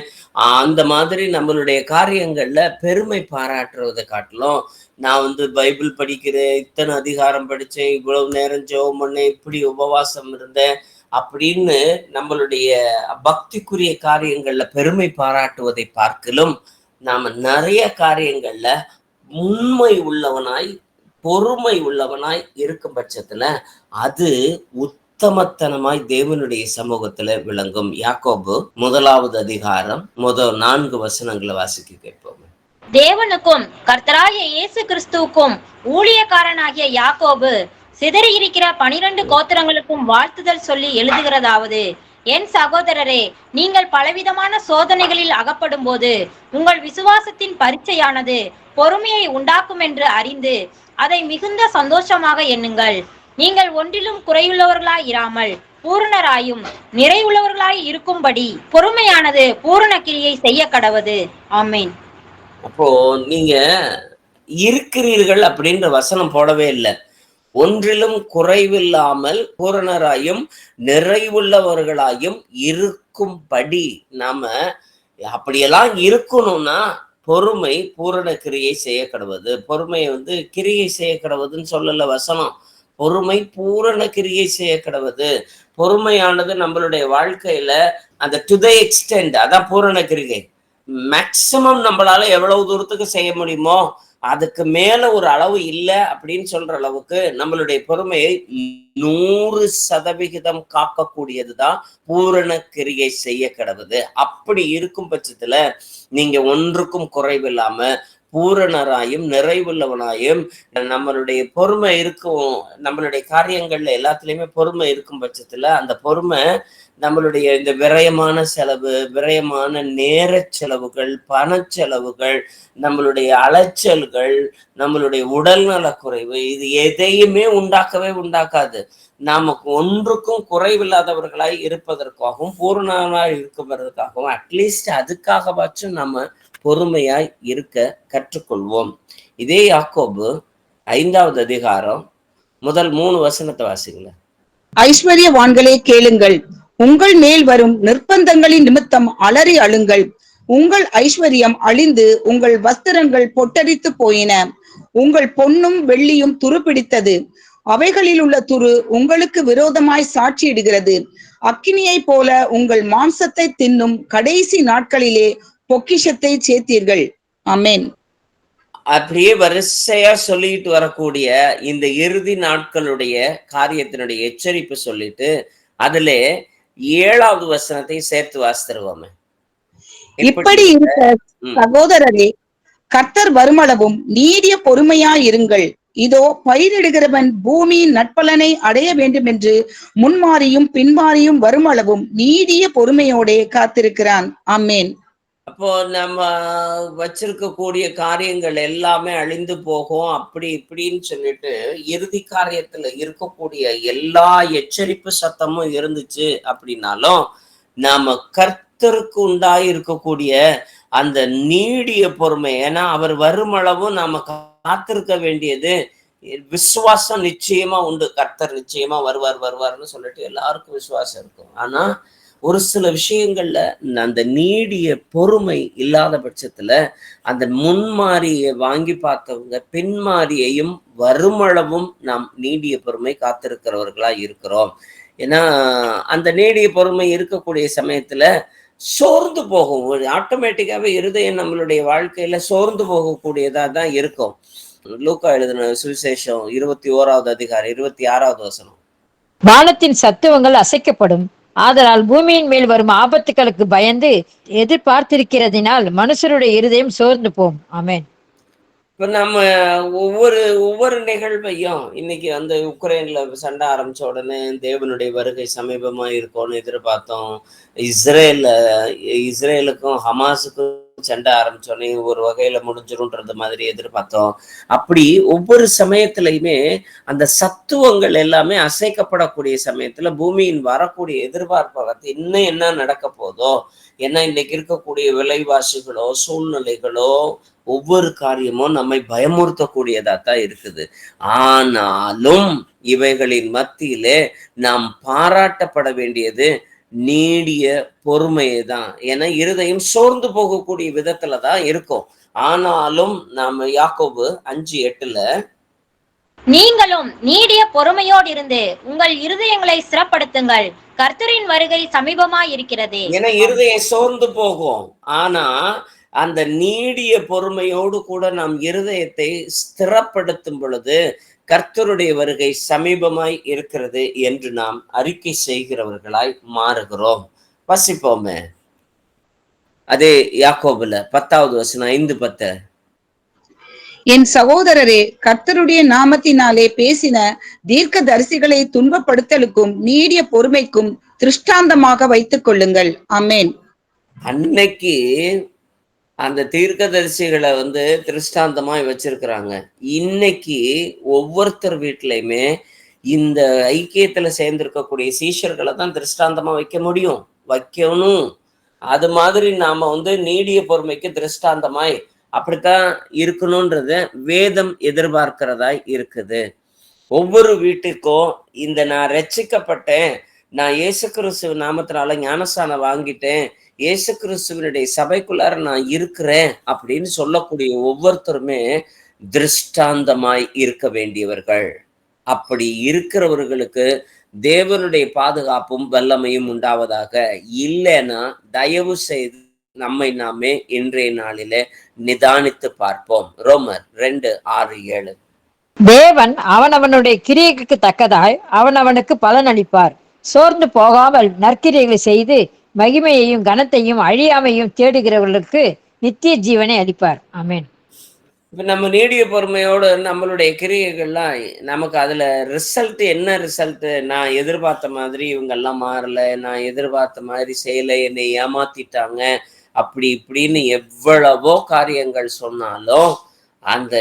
அந்த மாதிரி நம்மளுடைய காரியங்கள்ல பெருமை பாராட்டுறதை காட்டிலும், நான் பைபிள் படிக்கிறேன், இத்தனை அதிகாரம் படிச்சேன், இவ்வளவு நேரம் ஜெபம் பண்ணேன், இப்படி உபவாசம் இருந்தேன் அப்படின்னு நம்மளுடைய பக்திக்குரிய காரியங்கள்ல பெருமை பாராட்டுவதை பார்க்கலும், நாம நிறைய காரியங்கள்ல உண்மை உள்ளவனாய், பொறுமை உள்ளவனாய் இருக்கும் பட்சத்துல அது உத்தமத்தனமாய் தேவனுடைய சமூகத்துல விளங்கும். யாக்கோபு 1வது அதிகாரம் முதல் 4 வசனங்களை வாசிக்க கேட்போம். தேவனுக்கும் கர்த்தராகிய இயேசு கிறிஸ்துவுக்கும் ஊழியக்காரனாகிய யாக்கோபு சிதறி இருக்கிற 12 கோத்திரங்களுக்கும் வாழ்த்துதல் சொல்லி எழுதுகிறதாவது, என் சகோதரரே, நீங்கள் பலவிதமான சோதனைகளில் அகப்படும் போது உங்கள் விசுவாசத்தின் பரீட்சையானது பொறுமையை உண்டாக்கும் என்று அறிந்து அதை மிகுந்த சந்தோஷமாக எண்ணுங்கள். நீங்கள் ஒன்றிலும் குறையுள்ளவர்களாய் இராமல் பூரணராயும் நிறைவுள்ளவர்களாய் இருக்கும்படி பொறுமையானது பூரண கிரியை செய்ய கடவது. ஆமேன். அப்போ நீங்க இருக்கிறீர்கள் அப்படின்ற வசனம் போடவே இல்லை. ஒன்றிலும் குறைவில்லாமல் பூரணராயும் நிறைவுள்ளவர்களாயும் இருக்கும்படி நாம அப்படியெல்லாம் இருக்கணும்னா பொறுமை பூரண கிரியை செய்ய கடவுது. பொறுமையை கிரியை செய்ய கடவுதுன்னு சொல்லல வசனம். பொறுமை பூரண கிரியை செய்ய கடவுது. பொறுமையானது நம்மளுடைய வாழ்க்கையில அந்த டு த எக்ஸ்டெண்ட், அதான் பூரண கிரிகை. மேக்சிமம் நம்மளால எவ்வளவு தூரத்துக்கு செய்ய முடியுமோ அதுக்கு மேல ஒரு அளவு இல்லை அப்படின்னு சொல்ற அளவுக்கு நம்மளுடைய பொறுமையை 100% காக்கக்கூடியதுதான் பூரண கிரியை செய்ய கடவுது. அப்படி இருக்கும் பட்சத்துல நீங்க ஒன்றுக்கும் குறைவில்லாம பூரணராயும் நிறைவுள்ளவனாயும் நம்மளுடைய பொறுமை இருக்கும். நம்மளுடைய காரியங்கள்ல எல்லாத்துலயுமே பொறுமை இருக்கும் பட்சத்துல அந்த பொறுமை நம்மளுடைய இந்த விரயமான செலவு, விரயமான நேர செலவுகள், பண செலவுகள், நம்மளுடைய அலைச்சல்கள், நம்மளுடைய உடல் நலக்குறைவு, இது எதையுமே உண்டாக்கவே உண்டாக்காது. நமக்கு ஒன்றுக்கும் குறைவில்லாதவர்களாய் இருப்பதற்காகவும் பூரணமாய் இருப்பதற்காகவும் அட்லீஸ்ட் அதுக்காகவாச்சும் நம்ம பொறுமையாய் இருக்க கற்றுக்கொள்வோம். இதே யாக்கோபு 5வது அதிகாரம் முதல் 3 வசனத்தை வாசிங்களேன். ஐஸ்வர்யவான்களே கேளுங்கள், உங்கள் மேல் வரும் நிர்பந்தங்களின் நிமித்தம் அலறி அழுங்கள். உங்கள் ஐஸ்வர்யம் அழிந்து உங்கள் வஸ்திரங்கள் பொட்டரித்து போயின. உங்கள் பொன்னும் வெள்ளியும் துருப்பிடித்தது. அவைகளில் உள்ள துரு உங்களுக்கு விரோதமாய் சாட்சியிடுகிறது. அக்கினியை போல உங்கள் மாம்சத்தை தின்னும் கடைசி நாட்களிலே பொக்கிஷத்தை சேர்த்தீர்கள். ஆமென். அப்படியே வரிசையா சொல்லிட்டு வரக்கூடிய இந்த இறுதி நாட்களுடைய காரியத்தினுடைய எச்சரிப்பு சொல்லிட்டு அதுல 7வது வசனத்தை சேர்த்து வாசித்துருவோமே. இப்படி இருக்க சகோதரரே, கர்த்தர் வருமளவும் நீடிய பொறுமையாயிருங்கள். இதோ பயிரிடுகிறவன் பூமியின் நட்பலனை அடைய வேண்டும் என்று முன்மாறியும் பின்மாறியும் வருமளவும் நீடிய பொறுமையோட காத்திருக்கிறான். ஆமென். அப்போ நம்ம வச்சிருக்கக்கூடிய காரியங்கள் எல்லாமே அழிந்து போகும் அப்படி இப்படின்னு சொல்லிட்டு இறுதி காரியத்துல இருக்கக்கூடிய எல்லா எச்சரிப்பு சத்தமும் இருந்துச்சு அப்படின்னாலும் நாம கர்த்தருக்கு உண்டாய் இருக்கக்கூடிய அந்த நீடிய பொறுமை, ஏன்னா அவர் வருமளவும் நாம காத்திருக்க வேண்டியது விசுவாசம் நிச்சயமா உண்டு. கர்த்தர் நிச்சயமா வருவார்னு சொல்லிட்டு எல்லாருக்கும் விசுவாசம் இருக்கும். ஆனா ஒரு சில விஷயங்கள்ல அந்த நீடிய பொறுமை இல்லாத பட்சத்துல அந்த முன்மாரியை வாங்கி பார்த்தவங்க பின்மாரியையும் வருமளவும் நாம் நீடிய பொறுமை காத்திருக்கிறவர்களா இருக்கிறோம். ஏன்னா அந்த நீடிய பொறுமை இருக்கக்கூடிய சமயத்துல சோர்ந்து போகும். ஆட்டோமேட்டிக்காவே இருதயம் நம்மளுடைய வாழ்க்கையில சோர்ந்து போகக்கூடியதா தான் இருக்கும். லூக்கா எழுதின சுவிசேஷம் 21வது அதிகாரம் 26வது வசனம். வானத்தின் சத்துவங்கள் அசைக்கப்படும், ஆதலால் பூமியின் மேல் வரும் ஆபத்துக்களுக்கு பயந்து எதிர்பார்த்திருக்கிறதினால் மனுஷருடைய இருதயம் சோர்ந்து போம். ஆமென். இப்ப நம்ம ஒவ்வொரு நிகழ்வையும் இன்னைக்கு உக்ரைன்ல சண்டை ஆரம்பிச்ச உடனே தேவனுடைய வருகை சமீபமா இருக்கும்னு எதிர்பார்த்தோம். இஸ்ரேலுக்கும் ஹமாஸுக்கும் சண்டை ஆரம்பிச்சோடனே ஒரு வகையில முடிஞ்சிரும்ன்றது மாதிரி எதிர்பார்த்தோம். அப்படி ஒவ்வொரு சமயத்திலையுமே அந்த சத்துவங்கள் எல்லாமே அசைக்கப்படக்கூடிய சமயத்துல பூமியின் வரக்கூடிய எதிர்பார்ப்பை இன்னும் என்ன நடக்க போதோ, ஏன்னா இன்னைக்கு இருக்கக்கூடிய விலைவாசிகளோ சூழ்நிலைகளோ ஒவ்வொரு காரியமும் நம்மை பயமுறுத்தக்கூடியதா தான் இருக்குது. ஆனாலும் இவைகளின் மத்தியிலே நாம் பாராட்டப்பட வேண்டியது நீடிய பொறுமையை தான். ஏன்னா இருதயம் சோர்ந்து போகக்கூடிய விதத்துல தான் இருக்கும். ஆனாலும் நாம யாக்கோபு 5:8 நீங்களும் நீடிய பொறுமையோடு இருந்து உங்கள் இருதயங்களை ஸ்திரப்படுத்துங்கள், கர்த்தரின் வருகை சமீபமாய் இருக்கிறது. ஏன்னா இருதயம் சோர்ந்து போகும். ஆனா அந்த நீடிய பொறுமையோடு கூட நாம் இருதயத்தை ஸ்திரப்படுத்தும் பொழுது கர்த்தருடைய வருகை சமீபமாய் இருக்கிறது என்று நாம் அறிக்கை செய்கிறவர்களாய் மாறுகிறோம். வசிப்போமே. அதே யாக்கோபுல 10வது வசனம் 5:10. என் சகோதரரே, கர்த்தருடைய நாமத்தினாலே பேசின தீர்க்க தரிசிகளை துன்பப்படுத்தலுக்கும் நீடிய பொறுமைக்கும் திருஷ்டாந்தமாக வைத்துக் கொள்ளுங்கள். ஆமென். அன்னைக்கு அந்த தீர்க்கதரிசிகளை திருஷ்டாந்தமாய் வச்சிருக்கிறாங்க. இன்னைக்கு ஒவ்வொருத்தர் வீட்டிலையுமே இந்த ஐக்கியத்துல சேர்ந்திருக்கக்கூடிய சீஷர்களை தான் திருஷ்டாந்தமா வைக்க முடியும், வைக்கணும். அது மாதிரி நாம நீடிய பொறுமைக்கு திருஷ்டாந்தமாய் அப்படித்தான் இருக்கணும்ன்றத வேதம் எதிர்பார்க்கிறதாய் இருக்குது. ஒவ்வொரு வீட்டுக்கும் நான் ரட்சிக்கப்பட்டேன், நான் இயேசு கிறிஸ்துவ நாமத்தினால ஞானஸ்தானம் வாங்கிட்டேன், இயேசு கிறிஸ்துவனுடைய சபைக்குள்ளார நான் இருக்கிறேன் அப்படின்னு சொல்லக்கூடிய ஒவ்வொருத்தருமே திருஷ்டாந்தமாய் இருக்க வேண்டியவர்கள். அப்படி இருக்கிறவர்களுக்கு தேவனுடைய பாதுகாப்பும் வல்லமையும் உண்டாவதாக. இல்லைன்னா தயவு செய்து நம்மை நாமே இன்றைய நாளிலே நிதானித்து பார்ப்போம். ரோமர் 2:6-7. தேவன் அவனவனுடைய கிரியைக்கு தக்கதாய் அவனவனுக்கு பலன் அளிப்பார். சோர்ந்து போகாமல் நற்கிரியைகளை செய்து மகிமையையும் கனத்தையும் அழியாமையும் தேடுகிறவர்களுக்கு நித்திய ஜீவனை அளிப்பார். ஆமென். இப்ப நம்ம நீடிய பொறுமையோடு நம்மளுடைய கிரியைகள்லாம் நமக்கு அதுல ரிசல்ட் என்ன ரிசல்ட்? நான் எதிர்பார்த்த மாதிரி இவங்க எல்லாம் மாறல, நான் எதிர்பார்த்த மாதிரி செய்யல, என்னை ஏமாத்திட்டாங்க, அப்படி இப்படின்னு எவ்வளவோ காரியங்கள் சொன்னாலும் அந்த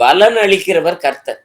பலன் அளிக்கிறவர் கர்த்தர்.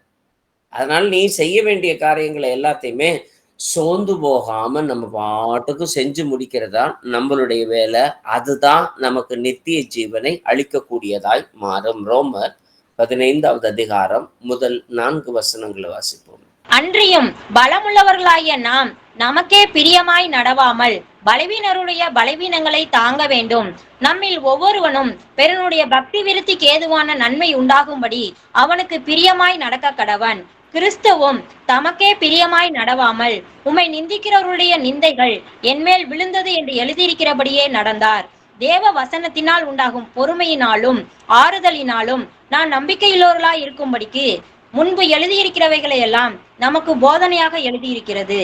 அதனால நீ செய்ய வேண்டிய காரியங்களை எல்லாத்தையுமே சோர்ந்து போகாம நம்ம பாட்டுக்கு செஞ்சு முடிக்கிறதா நம்மளுடைய வேலை. அதுதான் நமக்கு நித்திய ஜீவனை அளிக்கக்கூடியதாய் மாறும். ரோமர் 15வது அதிகாரம் முதல் 4 வசனங்களை வாசிப்போம். அன்றியும் பலமுள்ளவர்களாகிய நாம் நமக்கே பிரியமாய் நடவாமல் பலவீனருடைய பலவீனங்களை தாங்க வேண்டும். நம்மில் ஒவ்வொருவனும் பிறனுடைய பக்தி விருத்திக்கு ஏதுவான நன்மை உண்டாகும்படி அவனுக்கு பிரியமாய் நடக்க கடவன். கிறிஸ்துவும் தமக்கே பிரியமாய் நடவாமல் உம்மை நிந்திக்கிறவருடைய நிந்தைகள் என்மேல் விழுந்தது என்று எழுதியிருக்கிறபடியே நடந்தார். தேவ வசனத்தினால் உண்டாகும் பொறுமையினாலும் ஆறுதலினாலும் நான் நம்பிக்கையுள்ளவர்களாய் இருக்கும்படிக்கு முன்பு எழுதியிருக்கிறவைகளை எல்லாம் நமக்கு போதனையாக எழுதியிருக்கிறது.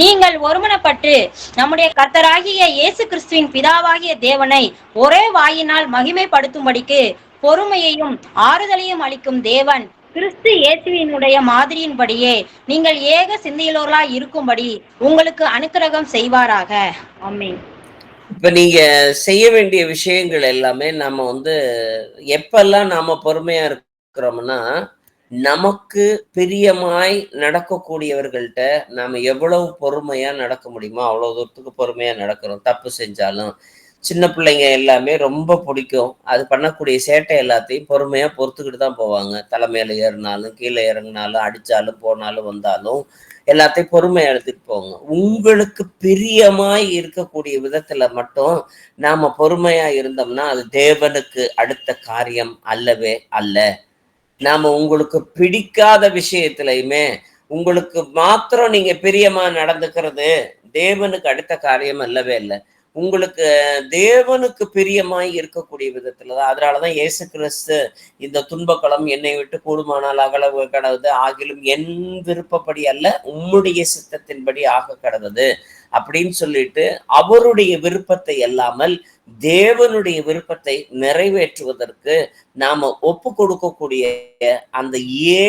நீங்கள் ஒருமனப்பட்டு நம்முடைய கர்த்தராகிய இயேசு கிறிஸ்துவின் பிதாவாகிய தேவனை ஒரே வாயினால் மகிமைப்படுத்தும்படிக்கு பொறுமையையும் ஆறுதலையும் அளிக்கும் தேவன் கிறிஸ்து இயேசுவினுடைய மாதிரியின்படியே நீங்கள் ஏக சிந்தையுள்ளவர்களாய் இருக்கும்படி உங்களுக்கு அனுக்கிரகம் செய்வாராக. ஆமென். இப்ப நீங்க செய்ய வேண்டிய விஷயங்கள் எல்லாமே நம்ம எப்பெல்லாம் நாம பொறுமையா இருக்கிறோம்னா, நமக்கு பிரியமாய் நடக்கக்கூடியவர்கள்ட்ட நாம எவ்வளவு பொறுமையா நடக்க முடியுமோ அவ்வளவு தூரத்துக்கு பொறுமையா நடக்கிறோம். தப்பு செஞ்சாலும் சின்ன பிள்ளைங்க எல்லாமே ரொம்ப பிடிக்கும், அது பண்ணக்கூடிய சேட்டை எல்லாத்தையும் பொறுமையா பொறுத்துக்கிட்டு தான் போவாங்க. தலைமையில ஏறினாலும் கீழே இறங்கினாலும் அடிச்சாலும் போனாலும் வந்தாலும் எல்லாத்தையும் பொறுமையா எடுத்துட்டு போங்க. உங்களுக்கு பிரியமாய் இருக்கக்கூடிய விதத்துல மட்டும் நாம பொறுமையா இருந்தோம்னா அது தேவனுக்கு அடுத்த காரியம் அல்லவே அல்ல. நாம உங்களுக்கு பிடிக்காத விஷயத்திலையுமே உங்களுக்கு மாத்திரம் நீங்க பிரியமா நடந்துக்கிறது தேவனுக்கு அடுத்த காரியம் அல்லவே இல்லை. உங்களுக்கு தேவனுக்கு பிரியமாய் இருக்கக்கூடிய விதத்துலதான். அதனாலதான் இயேசு கிறிஸ்து இந்த துன்பக்களம் என்னை விட்டு கூடுமானால் அகல கடவுது, ஆகிலும் என் விருப்பப்படி அல்ல உம்முடைய சித்தத்தின்படி ஆக கடவுது அப்படின்னு சொல்லிட்டு அவருடைய விருப்பத்தை அல்லாமல் தேவனுடைய விருப்பத்தை நிறைவேற்றுவதற்கு நாம ஒப்பு கொடுக்கக்கூடிய அந்த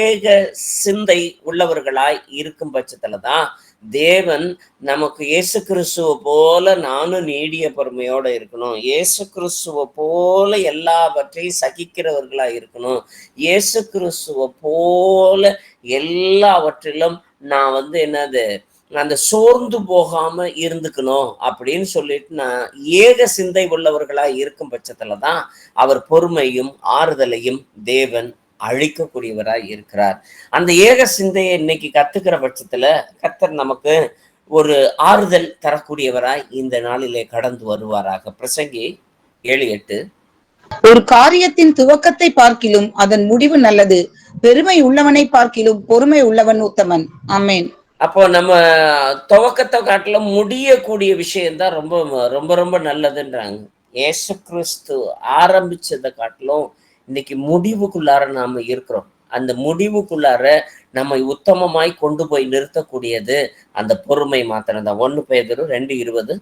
ஏக சிந்தை உள்ளவர்களாய் இருக்கும் பட்சத்துலதான் தேவன் நமக்கு இயேசு கிறிஸ்துவ போல நானும் நீடிய பொறுமையோட இருக்கணும், இயேசு கிறிஸ்துவ போல எல்லாவற்றையும் சகிக்கிறவர்களா இருக்கணும், இயேசு கிறிஸ்துவ போல எல்லாவற்றிலும் நான் அந்த சோர்ந்து போகாம இருந்துக்கணும் அப்படின்னு சொல்லிட்டு நான் ஏக சிந்தை உள்ளவர்களா இருக்கும் பட்சத்துலதான் அவர் பொறுமையும் ஆறுதலையும் தேவன் அழிக்கக்கூடியவராய் இருக்கிறார். அந்த ஏக சிந்தையை இன்னைக்கு கத்துக்கிற பட்சத்துல கர்த்தர் நமக்கு ஒரு ஆறுதல் தரக்கூடியவராய் இந்த நாளிலே கடந்து வருவாராக. பிரசங்கி 7:8. ஒரு காரியத்தின் துவக்கத்தை பார்க்கிலும் அதன் முடிவு நல்லது, பெருமை உள்ளவனை பார்க்கிலும் பொறுமை உள்ளவன் உத்தமன். ஆமென். அப்போ நம்ம துவக்கத்தை காட்டிலும் முடியக்கூடிய விஷயம்தான் ரொம்ப ரொம்ப ரொம்ப நல்லதுன்றாங்க. இயேசு கிறிஸ்து ஆரம்பிச்சதை காட்டிலும் இன்னைக்கு முடிவுக்குள்ளார நாம இருக்கிறோம். அந்த முடிவுக்குள்ளார நம்மை உத்தமமாய் கொண்டு போய் நிறுத்தக்கூடியது அந்த பொறுமை மாத்திரம்தான். 1 பேதுரு 2:20.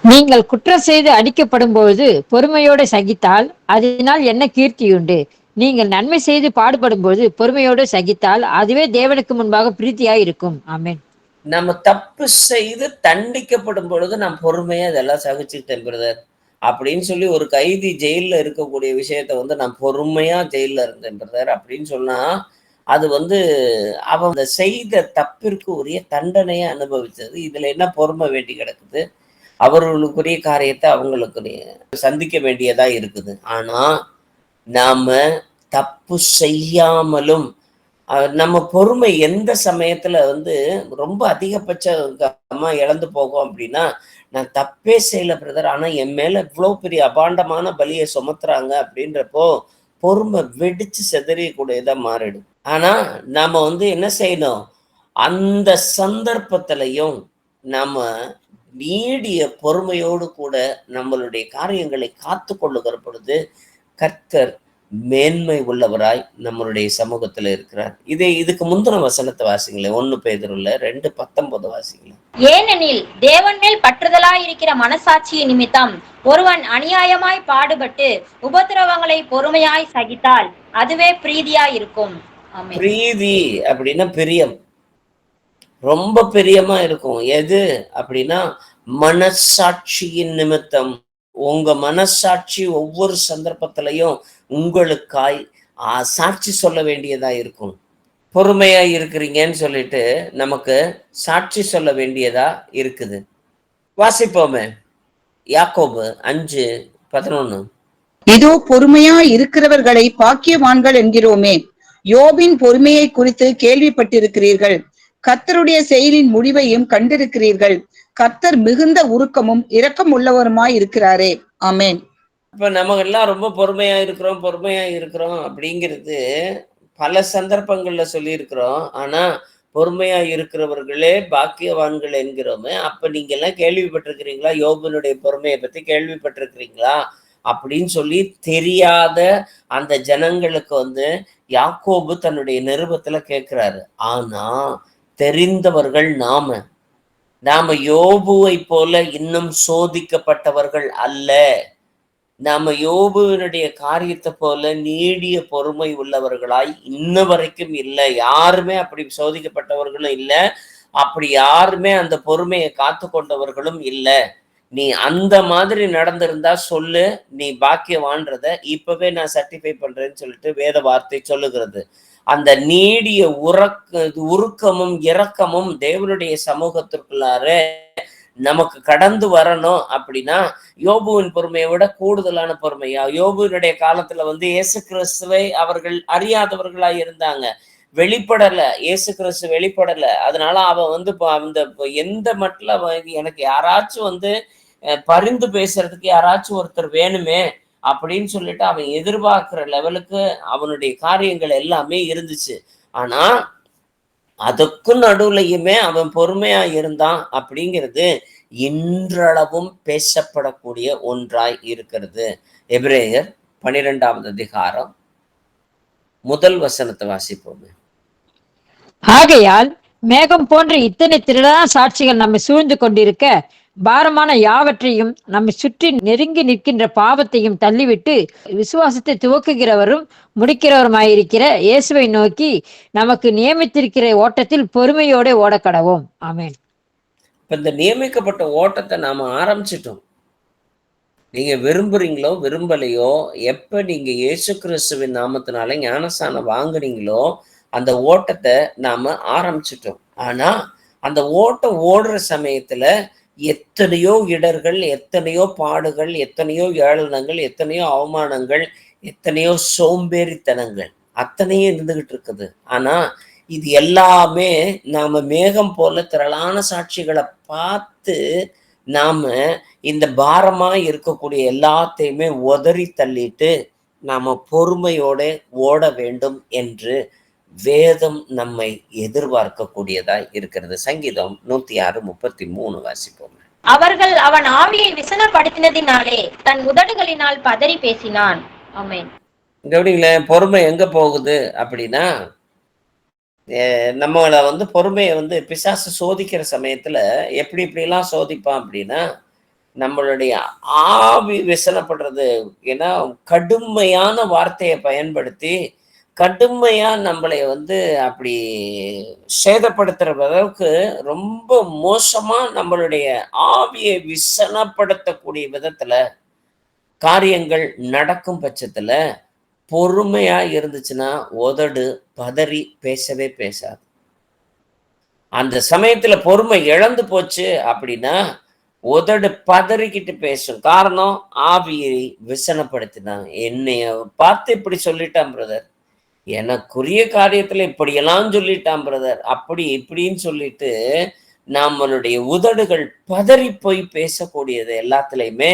நீங்கள் குற்றம் செய்து அடிக்கப்படும் பொழுது பொறுமையோடு சகித்தால் அதனால் என்ன கீர்த்தியுண்டு? நீங்கள் நன்மை செய்து பாடுபடும் போது பொறுமையோடு சகித்தால் அதுவே தேவனுக்கு முன்பாக பிரீத்தியாய் இருக்கும். ஆமென். நம்ம தப்பு செய்து தண்டிக்கப்படும் பொழுது நான் பொறுமையா இதெல்லாம் சகிச்சுக்கிட்டேன் பிரதர் அப்படின்னு சொல்லி, ஒரு கைதி ஜெயில்ல இருக்கக்கூடிய விஷயத்த நான் பொறுமையா ஜெயில்ல இருந்தேன் பிரதர் அப்படின்னு சொன்னா, அது அவங்க செய்த தப்பிற்கு உரிய தண்டனையை அனுபவிச்சது. இதுல என்ன பொறுமை வேண்டி கிடக்குது? அவர்களுக்குரிய காரியத்தை அவங்களுக்குரிய சந்திக்க வேண்டியதா இருக்குது. ஆனா நாம தப்பு செய்யாமலும் நம்ம பொறுமை எந்த சமயத்துல ரொம்ப அதிகபட்சமா இழந்து போகும் அப்படின்னா, நான் தப்பே செய்யல பிரதர், ஆனா என் மேல இவ்வளவு பெரிய அபாண்டமான பலியை சுமத்துறாங்க அப்படின்றப்போ பொறுமை வெடிச்சு செதறியக்கூடியதா மாறிடும். ஆனா நாம என்ன செய்யணும்? அந்த சந்தர்ப்பத்திலையும் நாம நீடிய பொறுமையோடு கூட நம்மளுடைய காரியங்களை காத்து கொள்ளுகிற பொழுது கர்த்தர் மேன்மை உள்ளவராய் நம்மளுடைய சமூகத்துல இருக்கிறார். இதுக்கு முந்தின வசனத்தை வாசிங்களேன். 1 பேதுருல 2:19 வாசிங்களேன். ஏனெனில் தேவன் மேல் பற்றுதலாய் இருக்கிற மனசாட்சியின் நிமித்தம் ஒருவன் அநியாயமாய் பாடுபட்டு உபத்திரவங்களை பொறுமையாய் சகித்தால் அதுவே பிரீதியாய் இருக்கும். ஆமென். பிரீதி அப்படின்னா பிரியம், ரொம்ப பிரியமா இருக்கும். எது அப்படின்னா மனசாட்சியின் நிமித்தம். உங்க மனசாட்சி ஒவ்வொரு சந்தர்ப்பத்திலையும் உங்களுக்காய் சாட்சி சொல்ல வேண்டியதா இருக்கும். பொறுமையா இருக்கிறீங்கன்னு சொல்லிட்டு நமக்கு சாட்சி சொல்ல வேண்டியதா இருக்குது. வாசிப்போமே, யாக்கோபு 5:11. இதோ பொறுமையா இருக்கிறவர்களை பாக்கியவான்கள் என்கிறோமே. யோபின் பொறுமையை குறித்து கேள்விப்பட்டிருக்கிறீர்கள், கர்த்தருடைய செயலின் முடிவையும் கண்டிருக்கிறீர்கள். கர்த்தர் மிகுந்த உருக்கமும் இரக்கம் உள்ளவருமாய் இருக்கிறாரே. ஆமென். இப்ப நம்ம எல்லாம் ரொம்ப பொறுமையா இருக்கிறோம் அப்படிங்கிறது பல சந்தர்ப்பங்கள்ல சொல்லியிருக்கிறோம். ஆனா பொறுமையா இருக்கிறவர்களே பாக்கியவான்கள் என்கிறோமே. அப்ப நீங்க எல்லாம் கேள்விப்பட்டிருக்கிறீங்களா? யோபனுடைய பொறுமையை பத்தி கேள்விப்பட்டிருக்கிறீங்களா அப்படின்னு சொல்லி தெரியாத அந்த ஜனங்களுக்கு யாக்கோபு தன்னுடைய நிருபத்துல கேட்கிறாரு. ஆனா தெரிந்தவர்கள் நாம யோபுவை போல இன்னும் சோதிக்கப்பட்டவர்கள் அல்ல. நாம யோபுவினுடைய காரியத்தை போல நீடிய பொறுமை உள்ளவர்களாய் இன்ன வரைக்கும் இல்லை. யாருமே அப்படி சோதிக்கப்பட்டவர்களும் இல்லை, அப்படி யாருமே அந்த பொறுமையை காத்து கொண்டவர்களும் இல்லை. நீ அந்த மாதிரி நடந்திருந்தா சொல்லு, நீ பாக்கியவான்றத இப்பவே நான் சர்டிஃபை பண்றேன்னு சொல்லிட்டு வேத வார்த்தை சொல்லுகிறது. அந்த நீடிய உருக்கமும் இரக்கமும் தேவனுடைய சமூகத்திற்குள்ளார நமக்கு கடந்து வரணும். அப்படின்னா யோபுவின் பொறுமையை விட கூடுதலான பொறுமையா, யோபுவினுடைய காலத்துல இயேசு கிறிஸ்துவை அவர்கள் அறியாதவர்களாய் இருந்தாங்க, வெளிப்படல, இயேசு கிறிஸ்து வெளிப்படல. அதனால அவன் அந்த எந்த மட்டும் எனக்கு யாராச்சும் பரிந்து பேசுறதுக்கு யாராச்சும் ஒருத்தர் வேணுமே அப்படின்னு சொல்லிட்டு அவன் எதிர்பார்க்கிற லெவலுக்கு அவனுடைய காரியங்கள் எல்லாமே இருந்துச்சு. ஆனா அதுக்கும் நடுவுலையுமே அவன் பொறுமையா இருந்தான் அப்படிங்கிறது இன்றளவும் பேசப்படக்கூடிய ஒன்றாய் இருக்கிறது. எபிரேயர் 12வது அதிகாரம் 1 வசனத்தை வாசிப்போமே. ஆகையால் மேகம் போன்ற இத்தனை திரளான சாட்சிகள் நம்மை சூழ்ந்து கொண்டிருக்க பாரமான யாவற்றையும் நம்மை சுற்றி நெருங்கி நிற்கின்ற பாவத்தையும் தள்ளிவிட்டு விசுவாசத்தை துவக்குகிறவரும் முடிக்கிறவருமாயிருக்கிற இயேசுவை நோக்கி நமக்கு நியமித்திருக்கிற ஓட்டத்தில் பொறுமையோட ஓடக்கடவோம். ஆமென். இப்ப இந்த நியமிக்கப்பட்ட ஓட்டத்தை நாம ஆரம்பிச்சிட்டோம். நீங்க விரும்புறீங்களோ விரும்பலையோ, எப்ப நீங்க இயேசு கிறிஸ்துவின் நாமத்தினால ஞானஸ்தானம் வாங்குனீங்களோ அந்த ஓட்டத்தை நாம ஆரம்பிச்சிட்டோம். ஆனா அந்த ஓட்டம் ஓடுற சமயத்துல எத்தனையோ இடர்கள், எத்தனையோ பாடுகள், எத்தனையோ ஏளனங்கள், எத்தனையோ அவமானங்கள், எத்தனையோ சோம்பேறித்தனங்கள் அத்தனையும் இருந்துகிட்டு இருக்குது. ஆனா இது எல்லாமே நாம மேகம் போல திரளான சாட்சிகளை பார்த்து நாம இந்த பாரமா இருக்கக்கூடிய எல்லாத்தையுமே உதறி தள்ளிட்டு நாம பொறுமையோட ஓட வேண்டும் என்று வேதம் நம்மை எதிர்பார்க்கக்கூடியதாய் இருக்கிறது. சங்கீதம் 106:33 வாசிப்போம். அவர்கள் அவன் ஆவியை விசனப்படுத்தினதினாலே தன் உதடுகளினால் பதறி பேசினான். ஆமென். கவனிங்களேன், பொறுமை எங்க போகுது அப்படின்னா, நம்மளை பொறுமையை பிசாசு சோதிக்கிற சமயத்துல எப்படி இப்படிலாம் சோதிப்பான் அப்படின்னா, நம்மளுடைய ஆவி விசனப்படுறது. ஏன்னா கடுமையான வார்த்தையை பயன்படுத்தி கடுமையா நம்மளை அப்படி சேதப்படுத்துற அளவுக்கு ரொம்ப மோசமா நம்மளுடைய ஆவியை விசனப்படுத்தக்கூடிய விதத்துல காரியங்கள் நடக்கும் பட்சத்துல பொறுமையா இருந்துச்சுன்னா உதடு பதறி பேசவே பேசாது. அந்த சமயத்துல பொறுமை இழந்து போச்சு அப்படின்னா உதடு பதறிக்கிட்டு பேசும். காரணம், ஆவியை விசனப்படுத்தினான். என்னைய பார்த்து இப்படி சொல்லிட்டான் பிரதர், எனக்குரிய காரியத்துல இப்படியெல்லாம் சொல்லிட்டான் பிரதர், அப்படி இப்படின்னு சொல்லிட்டு நம்மளுடைய உதடுகள் பதறி போய் பேசக்கூடியது எல்லாத்துலயுமே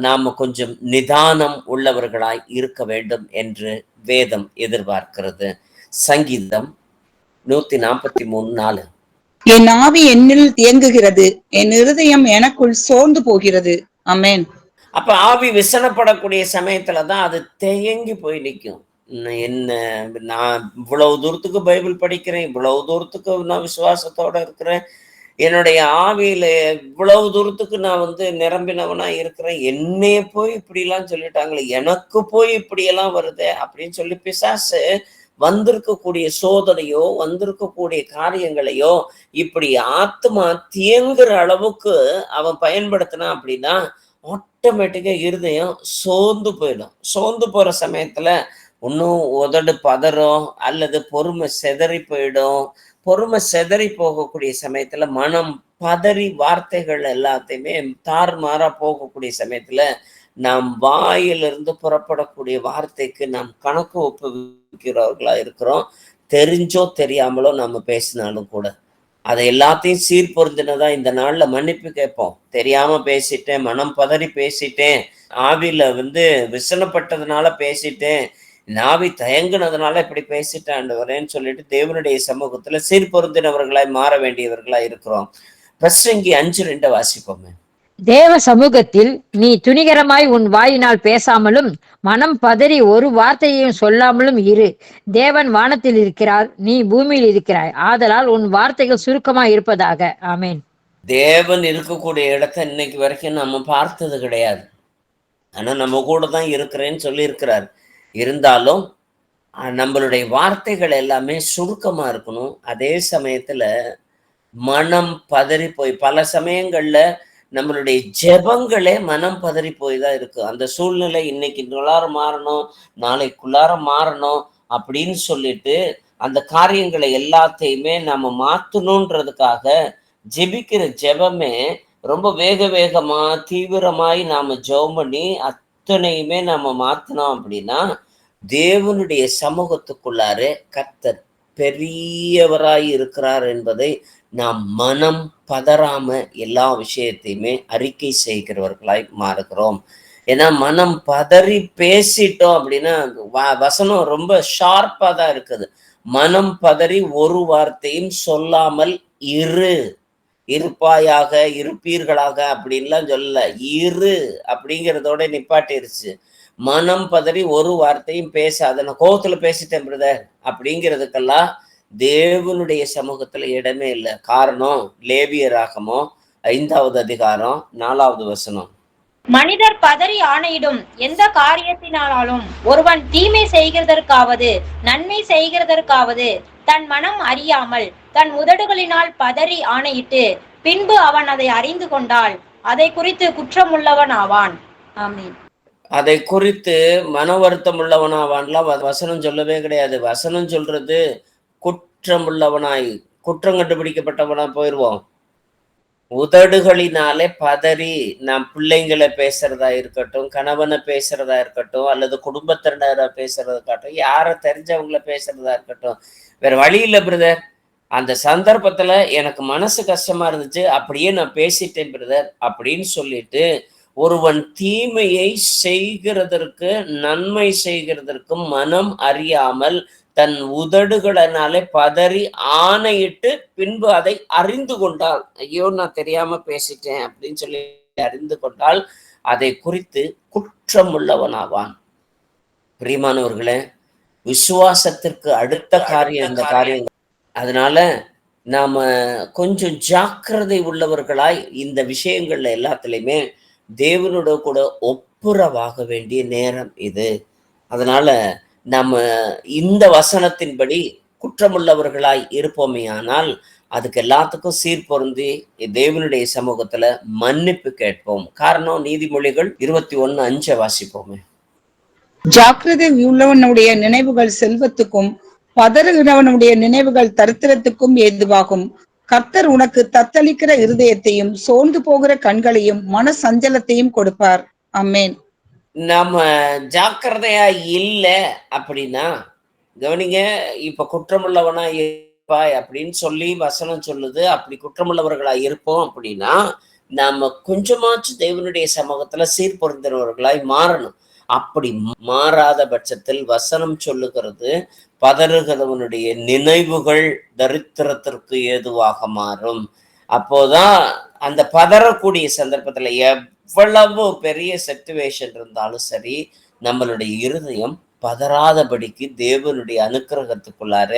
நாம கொஞ்சம் நிதானம் உள்ளவர்களாய் இருக்க வேண்டும் என்று வேதம் எதிர்பார்க்கிறது. சங்கீதம் 143:4. என் ஆவி என்னில் இயங்குகிறது, என் இருதயம் எனக்குள் சோர்ந்து போகிறது. ஆமென். அப்ப ஆவி விசனப்படக்கூடிய சமயத்துலதான் அது தேங்கி போய் நிற்கும். என்ன, நான் இவ்வளவு தூரத்துக்கு பைபிள் படிக்கிறேன், இவ்வளவு தூரத்துக்கு நான் விசுவாசத்தோட இருக்கிறேன், என்னுடைய ஆவியில இவ்வளவு தூரத்துக்கு நான் நிரம்பினவனா இருக்கிறேன், என்னைய போய் இப்படிலாம் சொல்லிட்டாங்களே, எனக்கு போய் இப்படியெல்லாம் வருதே அப்படின்னு சொல்லி பிசாசு வந்திருக்கக்கூடிய சோதனையோ வந்திருக்கக்கூடிய காரியங்களையோ இப்படி ஆத்மா தேங்குற அளவுக்கு அவன் பயன்படுத்தினான் அப்படின்னா ஆட்டோமேட்டிக்கா இருதயம் சோர்ந்து போயிடும். சோர்ந்து போற சமயத்துல இன்னும் உதடு பதறும் அல்லது பொறுமை செதறி போயிடும். பொறுமை செதறி போகக்கூடிய சமயத்துல மனம் பதறி வார்த்தைகள் எல்லாத்தையுமே தாறுமாறா போகக்கூடிய சமயத்துல நாம் வாயிலிருந்து புறப்படக்கூடிய வார்த்தைக்கு நாம் கணக்கு ஒப்புவிக்கிறவர்களா இருக்கிறோம். தெரிஞ்சோ தெரியாமலோ நம்ம பேசினாலும் கூட அதை எல்லாத்தையும் சீர்பொருந்தினதா இந்த நாள்ல மன்னிப்பு கேட்போம். தெரியாம பேசிட்டேன், மனம் பதறி பேசிட்டேன், ஆவியில விசனப்பட்டதுனால பேசிட்டேன், நாவி தயங்குனதுனால இப்படி பேசிட்டேன் ஆண்டவரேன்னு சொல்லிட்டு தேவனுடைய சமூகத்துல சீர்பொருந்தினவர்களாய் மாற வேண்டியவர்களாய் இருக்கிறோம். பிரசங்கி 5:2 வாசிப்போமே. தேவ சமூகத்தில் நீ துணிகரமாய் உன் வாயினால் பேசாமலும் மனம் பதறி ஒரு வார்த்தையையும் சொல்லாமலும் இரு. தேவன் வானத்தில் இருக்கிறார், நீ பூமியில் இருக்கிறாய், ஆதலால் உன் வார்த்தைகள் சுருக்கமாய் இருப்பதாக. ஆமேன். தேவன் இருக்கக்கூடிய இடத்தை இன்னைக்கு வரைக்கும் நம்ம பார்த்தது கிடையாது. ஆனா நம்ம கூட தான் இருக்கிறேன்னு சொல்லி இருக்கிறார். இருந்தாலும் நம்மளுடைய வார்த்தைகள் எல்லாமே சுருக்கமா இருக்கணும். அதே சமயத்துல மனம் பதறி போய் பல சமயங்கள்ல நம்மளுடைய ஜெபங்களே மனம் பதறி போய் தான் இருக்கு. அந்த சூழ்நிலை இன்னைக்குள்ளார மாறணும், நாளைக்குள்ளார மாறணும் அப்படின்னு சொல்லிட்டு அந்த காரியங்களை எல்லாத்தையுமே நம்ம மாத்தணுன்றதுக்காக ஜெபிக்கிற ஜெபமே ரொம்ப வேகமா தீவிரமாய் நாம ஜெபம் பண்ணி அத்தனையுமே நாம மாத்தினோம் அப்படின்னா தேவனுடைய சமூகத்துக்குள்ளாரே கர்த்தர் பெரியவராய் இருக்கிறார் என்பதை நாம் மனம் பதறாம எல்லா விஷயத்தையுமே அறிக்கை செய்கிறவர்களாய் மாறுகிறோம். ஏன்னா மனம் பதறி பேசிட்டோம் அப்படின்னா வசனம் ரொம்ப ஷார்ப்பா தான் இருக்குது. மனம் பதறி ஒரு வார்த்தையும் சொல்லாமல் இரு, இருப்பாயாக இருப்பீர்களாக அப்படின்லாம் சொல்லல, இரு அப்படிங்கிறதோட நிப்பாட்டிருச்சு. மனம் பதறி ஒரு வார்த்தையும் பேசாத, நான் கோவத்துல பேசிட்டேன் பிரதர் அப்படிங்கிறதுக்கெல்லாம் தேவனுடைய சமூகத்துல இடமே இல்லை. காரணம், லேவியராகமம் 5வது அதிகாரம் 4வது வசனம். மனிதர் பதறி ஆணையிடும் எந்த காரியத்தினாலும் ஒருவன் தீமை செய்கிறதற்காவது நன்மை செய்கிறதற்காவது தன் மனம் அறியாமல் தன் உதடுகளினால் பதறி ஆணையிட்டு பின்பு அவன் அதை அறிந்து கொண்டால் அதை குறித்து குற்றமுள்ளவன் ஆவான். ஆமீன். அதை குறித்து மன வருத்தம் உள்ளவனாவான்லாம் வசனம் சொல்லவே கிடையாது. வசனம் சொல்றது குற்றமுள்ளவனாய் குற்றம் கண்டுபிடிக்கப்பட்டவனா போயிருவோம். உதடுகளினாலே பதறி நாம் பிள்ளைங்களை பேசுறதா இருக்கட்டும், கணவனை பேசுறதா இருக்கட்டும், அல்லது குடும்பத்தினரை பேசுறதா இருக்கட்டும், யாரை தெரிஞ்சவங்கள பேசுறதா இருக்கட்டும், வேற வழி இல்லை பிரதர். அந்த சந்தர்ப்பத்துல எனக்கு மனசு கஷ்டமா இருந்துச்சு, அப்படியே நான் பேசிட்டேன் பிரதர் அப்படின்னு சொல்லிட்டு, ஒருவன் தீமையை செய்கிறதற்கு நன்மை செய்கிறதற்கும் மனம் அறியாமல் தன் உதடுகளினாலே பதறி ஆணையிட்டு பின்பு அதை அறிந்து கொண்டால், ஐயோ நான் தெரியாம பேசிட்டேன் அப்படின்னு சொல்லி அறிந்து கொண்டால் அதை குறித்து குற்றம் உள்ளவனாவான். பிரியமானவர்களே, விசுவாசத்திற்கு அடுத்த காரியம் இந்த காரியங்கள். அதனால நாம கொஞ்சம் ஜாக்கிரதை உள்ளவர்களாய் இந்த விஷயங்கள்ல எல்லாத்துலயுமே தேவனோட கூட ஒப்புரவாக வேண்டிய நேரம் இது. அதனால நம்ம இந்த வசனத்தின்படி குற்றமுள்ளவர்களாய் இருப்போமேயானால் அதுக்கு எல்லாத்துக்கும் சீர்பொருந்தி தேவனுடைய சமூகத்துல மன்னிப்பு கேட்போம். காரணம், நீதிமொழிகள் 21:5 வாசிப்போமே. ஜாக்கிரதை உள்ளவனுடைய நினைவுகள் செல்வத்துக்கும் பதறுகிறவனுடைய நினைவுகள் தரித்திரத்துக்கும் ஏதுவாகும். கர்த்தர் உனக்கு தத்தளிக்கிற இருதயத்தையும் சோர்ந்து போகிற கண்களையும் மன சஞ்சலத்தையும் கொடுப்பார். ஆமென். நம்ம ஜாக்கிரதையா இல்லை அப்படின்னா, கவனிங்க, இப்ப குற்றமுள்ளவனா இருப்பாய் அப்படின்னு சொல்லி வசனம் சொல்லுது. அப்படி குற்றமுள்ளவர்களா இருப்போம் அப்படின்னா நாம கொஞ்சமாச்சும் தேவனுடைய சமூகத்துல சீர்பொருந்தினவர்களாய் மாறணும். அப்படி மாறாத பட்சத்தில் வசனம் சொல்லுகிறது, பதறுகிறவனுடைய நினைவுகள் தரித்திரத்திற்கு ஏதுவாக மாறும். அப்போதான் அந்த பதறக்கூடிய சந்தர்ப்பத்துல எவ்வளவு பெரிய சிச்சுவேஷன் இருந்தாலும் சரி, நம்மளுடைய இருதயம் பதறாதபடிக்கு தேவனுடைய அனுக்கிரகத்துக்குள்ளார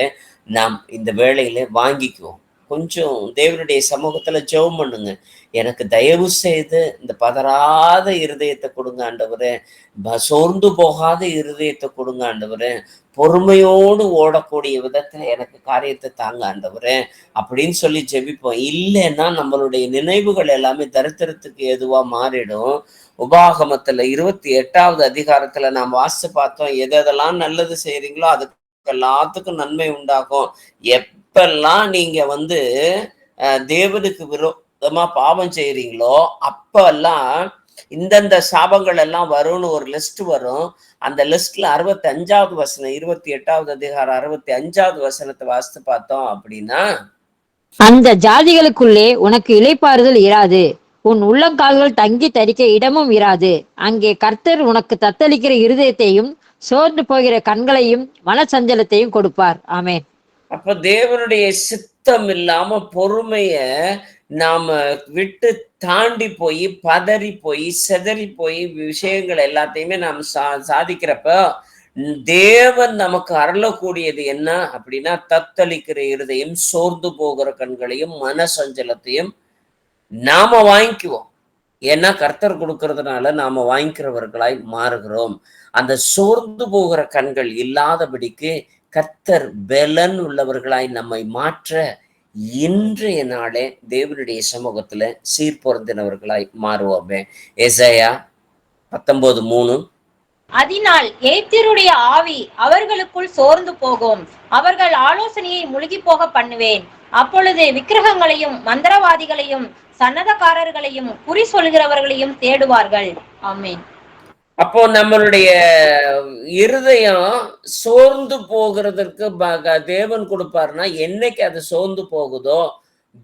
நாம் இந்த வேளையில வாங்கிக்குவோம். கொஞ்சம் தேவனுடைய சமூகத்துல ஜெபம் பண்ணுங்க. எனக்கு தயவு செய்து இந்த பதறாத இருதயத்தை கொடுங்க ஆண்டவரே, சோர்ந்து போகாத இருதயத்தை கொடுங்க ஆண்டவரே, பொறுமையோடு ஓடக்கூடிய விதத்துல எனக்கு காரியத்தை தாங்க ஆண்டவரே அப்படின்னு சொல்லி ஜெபிப்போம். இல்லைன்னா நம்மளுடைய நினைவுகள் எல்லாமே தரித்திரத்துக்கு எதுவா மாறிடும். உபாகமத்துல 28வது அதிகாரத்துல நாம் வாசிச்சு பார்த்தோம், எதெல்லாம் நல்லது செய்யறீங்களோ அதுக்கு எல்லாத்துக்கும் நன்மை உண்டாகும். எப்பெல்லாம் நீங்க தேவனுக்கு விரோதமா பாவம் செய்யறீங்களோ அப்பெல்லாம் இந்தந்த சாபங்கள் எல்லாம் வரும்னு ஒரு லிஸ்ட் வரும். அந்த லிஸ்ட்ல 65வது வசனம், 28வது அதிகாரம் 65வது வசனத்தை வாசித்து பார்த்தோம் அப்படின்னா, அந்த ஜாதிகளுக்குள்ளே உனக்கு இளைப்பாறுதல் இராது, உன் உள்ளங்கால்கள் தங்கி தரிக்க இடமும் இராது. அங்கே கர்த்தர் உனக்கு தத்தளிக்கிற இருதயத்தையும் சோர்ந்து போகிற கண்களையும் மனசஞ்சலத்தையும் கொடுப்பார். ஆமென். அப்ப தேவனுடைய சித்தம் இல்லாம பொறுமைய நாம விட்டு தாண்டி போய் பதறி போய் செதறி போய் விஷயங்கள் எல்லாத்தையுமே நாம் சாதிக்கிறப்ப தேவன் நமக்கு அருளக்கூடியது என்ன அப்படின்னா, தத்தளிக்கிற இருதையும் சோர்ந்து போகிற கண்களையும் மன சஞ்சலத்தையும் நாம வாங்கிக்குவோம். ஏன்னா கர்த்தர் கொடுக்கறதுனால நாம வாங்கிக்கிறவர்களாய் மாறுகிறோம். அந்த சோர்ந்து போகிற கண்கள் இல்லாதபடிக்கு கர்த்தர் பலன் உள்ளவர்களாய் நம்மை மாற்ற இன்றைய நாளே தேவனுடைய சமூகத்துல சீர்பொருந்தினவர்களாய் மாறுவோமே. எசாயா 19:3. அதனால் எகிப்தியருடைய ஆவி அவர்களுக்குள் சோர்ந்து போகும், அவர்கள் ஆலோசனையை முழுகி போக பண்ணுவேன். அப்பொழுது விக்கிரகங்களையும் மந்திரவாதிகளையும் சன்னதக்காரர்களையும் குறி சொல்கிறவர்களையும் தேடுவார்கள். ஆமென். அப்போ நம்மளுடைய இருதயம் சோர்ந்து போகிறதற்கு தேவன் கொடுப்பாருன்னா, என்னைக்கு அது சோர்ந்து போகுதோ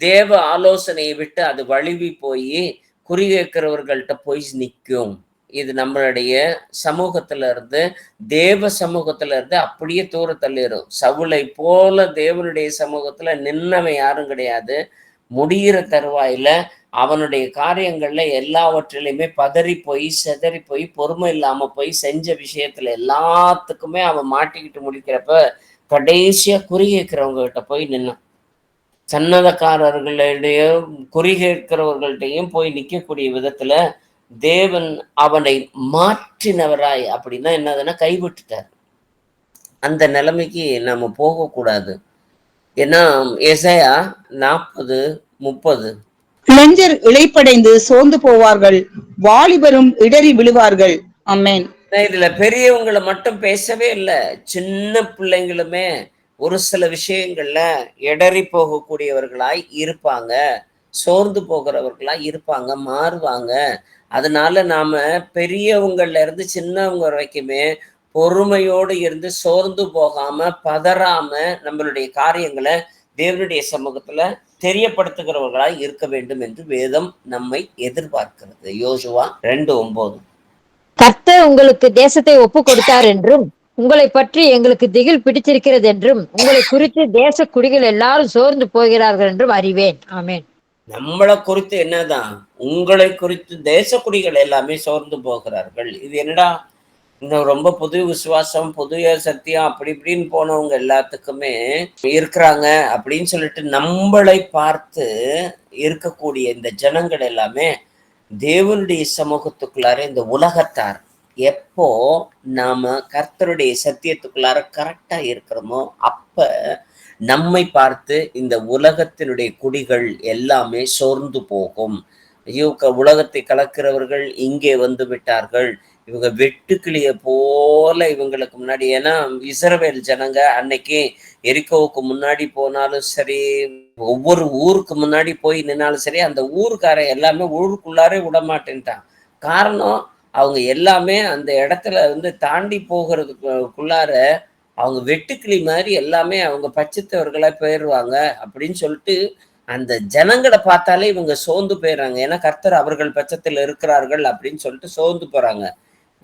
தேவ ஆலோசனையை விட்டு அது வழுவி போய் குறி கேட்கிறவர்கள்ட்ட போய் நிற்கும். இது நம்மளுடைய சமூகத்துல இருந்து, தேவ சமூகத்துல இருந்து அப்படியே தூர தள்ளிடும். சவுலை போல தேவனுடைய சமூகத்துல நின்னவன் யாரும் கிடையாது. முடிகிற தருவாயில அவனுடைய காரியங்கள்ல எல்லாவற்றிலையுமே பதறி போய் செதறி போய் பொறுமை இல்லாம போய் செஞ்ச விஷயத்துல எல்லாத்துக்குமே அவன் மாட்டிக்கிட்டு முடிக்கிறப்ப கடைசியா குறி கேட்கிறவங்க கிட்ட போய் நின்னான். சன்னதக்காரர்களிடையும் குறி கேட்கிறவர்கள்ட்டையும் போய் நிற்கக்கூடிய விதத்துல தேவன் அவனை மாற்றினவராய், அப்படின்னா என்னதுன்னா கைவிட்டுட்டார். அந்த நிலைமைக்கு நம்ம போகக்கூடாது. ஏன்னா எசாயா 40:30. இளைஞர் இளைப்படைந்து சோர்ந்து போவார்கள், வாலிபரும் இடறி விழுவார்கள். ஆமென். இதுல பெரியவங்களை மட்டும் பேசவே இல்லை, சின்ன பிள்ளைங்களுமே ஒரு சில விஷயங்கள்ல இடறி போகக்கூடியவர்களாய் இருப்பாங்க, சோர்ந்து போகிறவர்களாய் இருப்பாங்க, மாறுவாங்க. அதனால நாம பெரியவங்கள்ல இருந்து சின்னவங்க வரைக்குமே பொறுமையோடு இருந்து சோர்ந்து போகாம, பதறாம நம்மளுடைய காரியங்களை தேவனுடைய சமூகத்துல தெரியப்படுத்துகிறவர்களாய் இருக்க வேண்டும் என்று வேதம் நம்மை எதிர்பார்க்கிறது. யோசுவா 2:9. கர்த்தர் உங்களுக்கு தேசத்தை ஒப்பு கொடுத்தார் என்றும், உங்களை பற்றி எங்களுக்கு திகில் பிடித்திருக்கிறது என்றும், உங்களை குறித்து தேச குடிகள் எல்லாரும் சோர்ந்து போகிறார்கள் என்றும் அறிவேன். ஆமென். நம்மளை குறித்து என்னதான், உங்களை குறித்து தேசக்குடிகள் எல்லாமே சோர்ந்து போகிறார்கள். இது என்னடா, இன்னும் ரொம்ப புது விசுவாசம், புதிய சத்தியம் அப்படி இப்படின்னு போனவங்க எல்லாத்துக்குமே இருக்கிறாங்க அப்படின்னு சொல்லிட்டு நம்மளை பார்த்து இருக்கக்கூடிய இந்த ஜனங்கள் எல்லாமே தேவனுடைய சமூகத்துக்குள்ளார இந்த உலகத்தார் எப்போ நாம கர்த்தருடைய சத்தியத்துக்குள்ளார கரெக்டா இருக்கிறோமோ அப்ப நம்மை பார்த்து இந்த உலகத்தினுடைய குடிகள் எல்லாமே சோர்ந்து போகும். ஐயோ, உலகத்தை கலக்கிறவர்கள் இங்கே வந்து விட்டார்கள், இவங்க வெட்டுக்கிளிய போல இவங்களுக்கு முன்னாடி. ஏன்னா இஸ்ரவேல் ஜனங்க அன்னைக்கு எரிக்கோவுக்கு முன்னாடி போனாலும் சரி, ஒவ்வொரு ஊருக்கு முன்னாடி போய் நின்னாலும் சரி, அந்த ஊருக்காரன் எல்லாமே ஊருக்குள்ளாரே விடமாட்டேன்ட்டான். காரணம், அவங்க எல்லாமே அந்த இடத்துல வந்து தாண்டி போகிறதுக்குள்ளார அவங்க வெட்டுக்கிளி மாதிரி எல்லாமே அவங்க பட்சத்தவர்களா போயிடுவாங்க அப்படின்னு சொல்லிட்டு அந்த ஜனங்களை பார்த்தாலே இவங்க சோர்ந்து போயிடுறாங்க. ஏன்னா கர்த்தர் அவர்கள் பட்சத்தில் இருக்கிறார்கள் அப்படின்னு சொல்லிட்டு சோர்ந்து போறாங்க.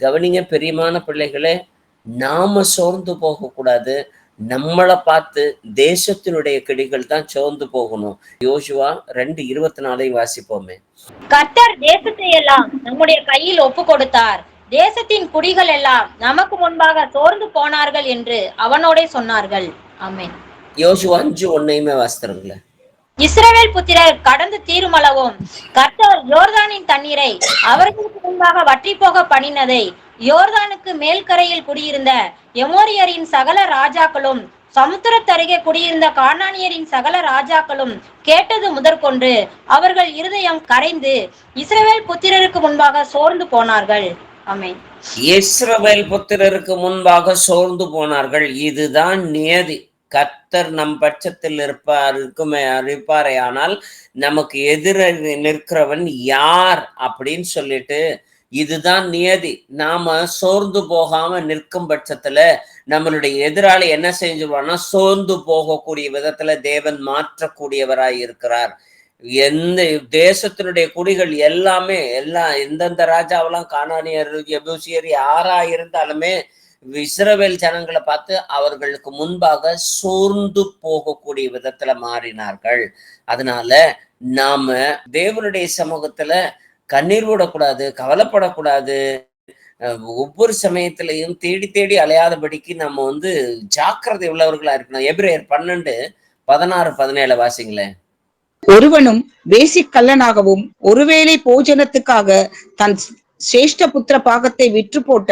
கவனிங்க பிரியமான பிள்ளைகளே, நாம சோர்ந்து போகக்கூடாது. நம்மளை பார்த்து தேசத்தினுடைய கிளிகள் தான் சோர்ந்து போகணும். யோசுவா 2:24 வாசிப்போமே. கர்த்தர் தேசத்தை எல்லாம் நம்முடைய கையில் ஒப்பு கொடுத்தார், தேசத்தின் குடிகள் எல்லாம் நமக்கு முன்பாக சோர்ந்து போனார்கள் என்று அவனோட சொன்னார்கள். ஆமென். யோசுவா 5:1 வாசித்துருங்களேன். இஸ்ரவேல் புத்திரர் கடந்து தீருமளவும் கர்த்தர் யோர்தானின் தண்ணீரை அவர்களுக்கு முன்பாக வற்றி போக பண்ணினதை யோர்தானுக்கு மேல்கரையில் குடியிருந்த எமோரியரின் சகல ராஜாக்களும் சமுத்திரத்தருகே குடியிருந்த கானானியரின் சகல ராஜாக்களும் கேட்டது முதற்கொண்டு அவர்கள் இருதயம் கரைந்து இஸ்ரவேல் புத்திரருக்கு முன்பாக சோர்ந்து போனார்கள். ஆமென். இஸ்ரவேல் புத்திரருக்கு முன்பாக சோர்ந்து போனார்கள். இதுதான் நியதி. கர்த்தர் நம் பட்சத்தில் இருப்பாரே ஆனால் நமக்கு எதிர நிற்கிறவன் யார் அப்படின்னு சொல்லிட்டு இதுதான் நியதி. நாம சோர்ந்து போகாம நிற்கும் பட்சத்துல நம்மளுடைய எதிராளி என்ன செஞ்சுருவான்னா சோர்ந்து போகக்கூடிய விதத்துல தேவன் மாற்றக்கூடியவராய் இருக்கிறார். எந்த தேசத்தினுடைய குடிகள் எல்லாமே எந்தெந்த ராஜாவெல்லாம் கானானியர், எபூசியர் யாரா இருந்தாலுமே இஸ்ரவேல் ஜனங்களை பார்த்து அவர்களுக்கு முன்பாக சோர்ந்து போகக்கூடிய விதத்துல மாறினார்கள். அதனால நாம தேவனுடைய சமூகத்துல கண்ணீர் விடக்கூடாது, கவலைப்படக்கூடாது. ஒவ்வொரு சமயத்திலையும் தேடி தேடி அலையாதபடிக்கு நம்ம வந்து ஜாக்கிரதை உள்ளவர்களா இருக்கணும். எபிரேயர் 12:16-17 வாசிங்களேன். ஒருவனும் வேசிக்கல்லனாகவும் ஒருவேளை போஜனத்துக்காக தன் சிரேஷ்ட புத்திர பாகத்தை விற்று போட்ட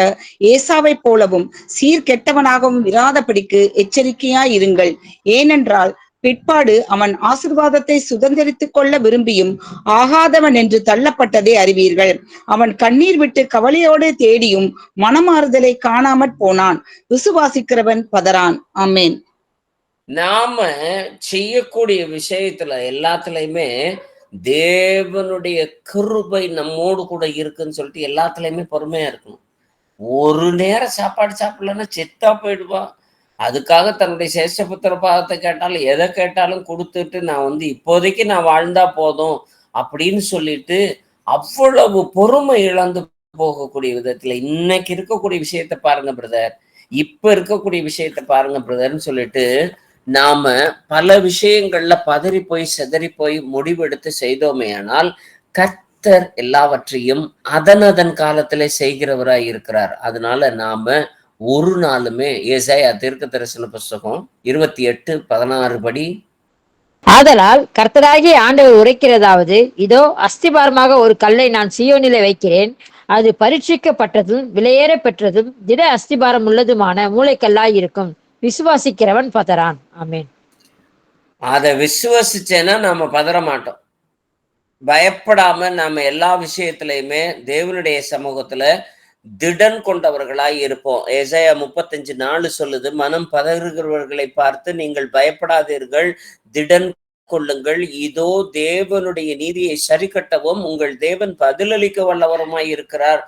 ஏசாவை போலவும் சீர்கெட்டவனாகவும் இராதபடிக்கு எச்சரிக்கையாயிருங்கள். ஏனென்றால் பிற்பாடு அவன் ஆசீர்வாதத்தை சுதந்திரித்துக் கொள்ள விரும்பியும் ஆகாதவன் என்று தள்ளப்பட்டதை அறிவீர்கள். அவன் கண்ணீர் விட்டு கவலையோடு தேடியும் மனமாறுதலை காணாமற் போனான். விசுவாசிக்கிறவன் பதறான். ஆமென். நாம செய்யக்கூடிய விஷயத்துல எல்லாத்துலயுமே தேவனுடைய கிருபை நம்மோடு கூட இருக்குன்னு சொல்லிட்டு எல்லாத்துலயுமே பொறுமையா இருக்கணும். ஒரு நேரம் சாப்பாடு சாப்பிடலன்னா செத்தா போயிடுவான். அதுக்காக தன்னுடைய சேஷபுத்திர பாகத்தை கேட்டாலும் எதை கேட்டாலும் கொடுத்துட்டு நான் வந்து இப்போதைக்கு நான் வாழ்ந்தா போதும் அப்படின்னு சொல்லிட்டு அவ்வளவு பொறுமை இழந்து போகக்கூடிய விதத்துல இன்னைக்கு இருக்கக்கூடிய விஷயத்த பாருங்க பிரதர், இப்ப இருக்கக்கூடிய விஷயத்த பாருங்க பிரதர்ன்னு சொல்லிட்டு நாம பல விஷயங்கள்ல பதறி போய் சிதறி போய் முடிவெடுத்து செய்தோமே ஆனால் கர்த்தர் எல்லாவற்றையும் அதன் காலத்திலே செய்கிறவராய் இருக்கிறார். அதனால நாம ஒரு நாளுமே ஏசாயா தீர்க்கதரிசன புஸ்தகம் 28:16 படி, ஆதலால் கர்த்தராகிய ஆண்டவர் உரைக்கிறதாவது, இதோ அஸ்திபாரமாக ஒரு கல்லை நான் சீயோனிலே வைக்கிறேன், அது பரீட்சிக்கப்பட்டதும் விலையேற பெற்றதும் திட அஸ்திபாரம் உள்ளதுமான மூளைக்கல்லாய் இருக்கும், விசுவாசிக்கிறவன் பதறான். ஆமென். அதை விசுவசிச்சேன்னா நாம பதற மாட்டோம். பயப்படாம நாம எல்லா விஷயத்திலையுமே தேவனுடைய சமூகத்துல திடன் கொண்டவர்களாய் இருப்போம். ஏசாயா 35:4 சொல்லுது, மனம் பதறுகிறவர்களை பார்த்து நீங்கள் பயப்படாதீர்கள், திடன் கொள்ளுங்கள், இதோ தேவனுடைய நீதியை சரி கட்டவும் உங்கள் தேவன் பதிலளிக்க வல்லவருமாய் இருக்கிறார்,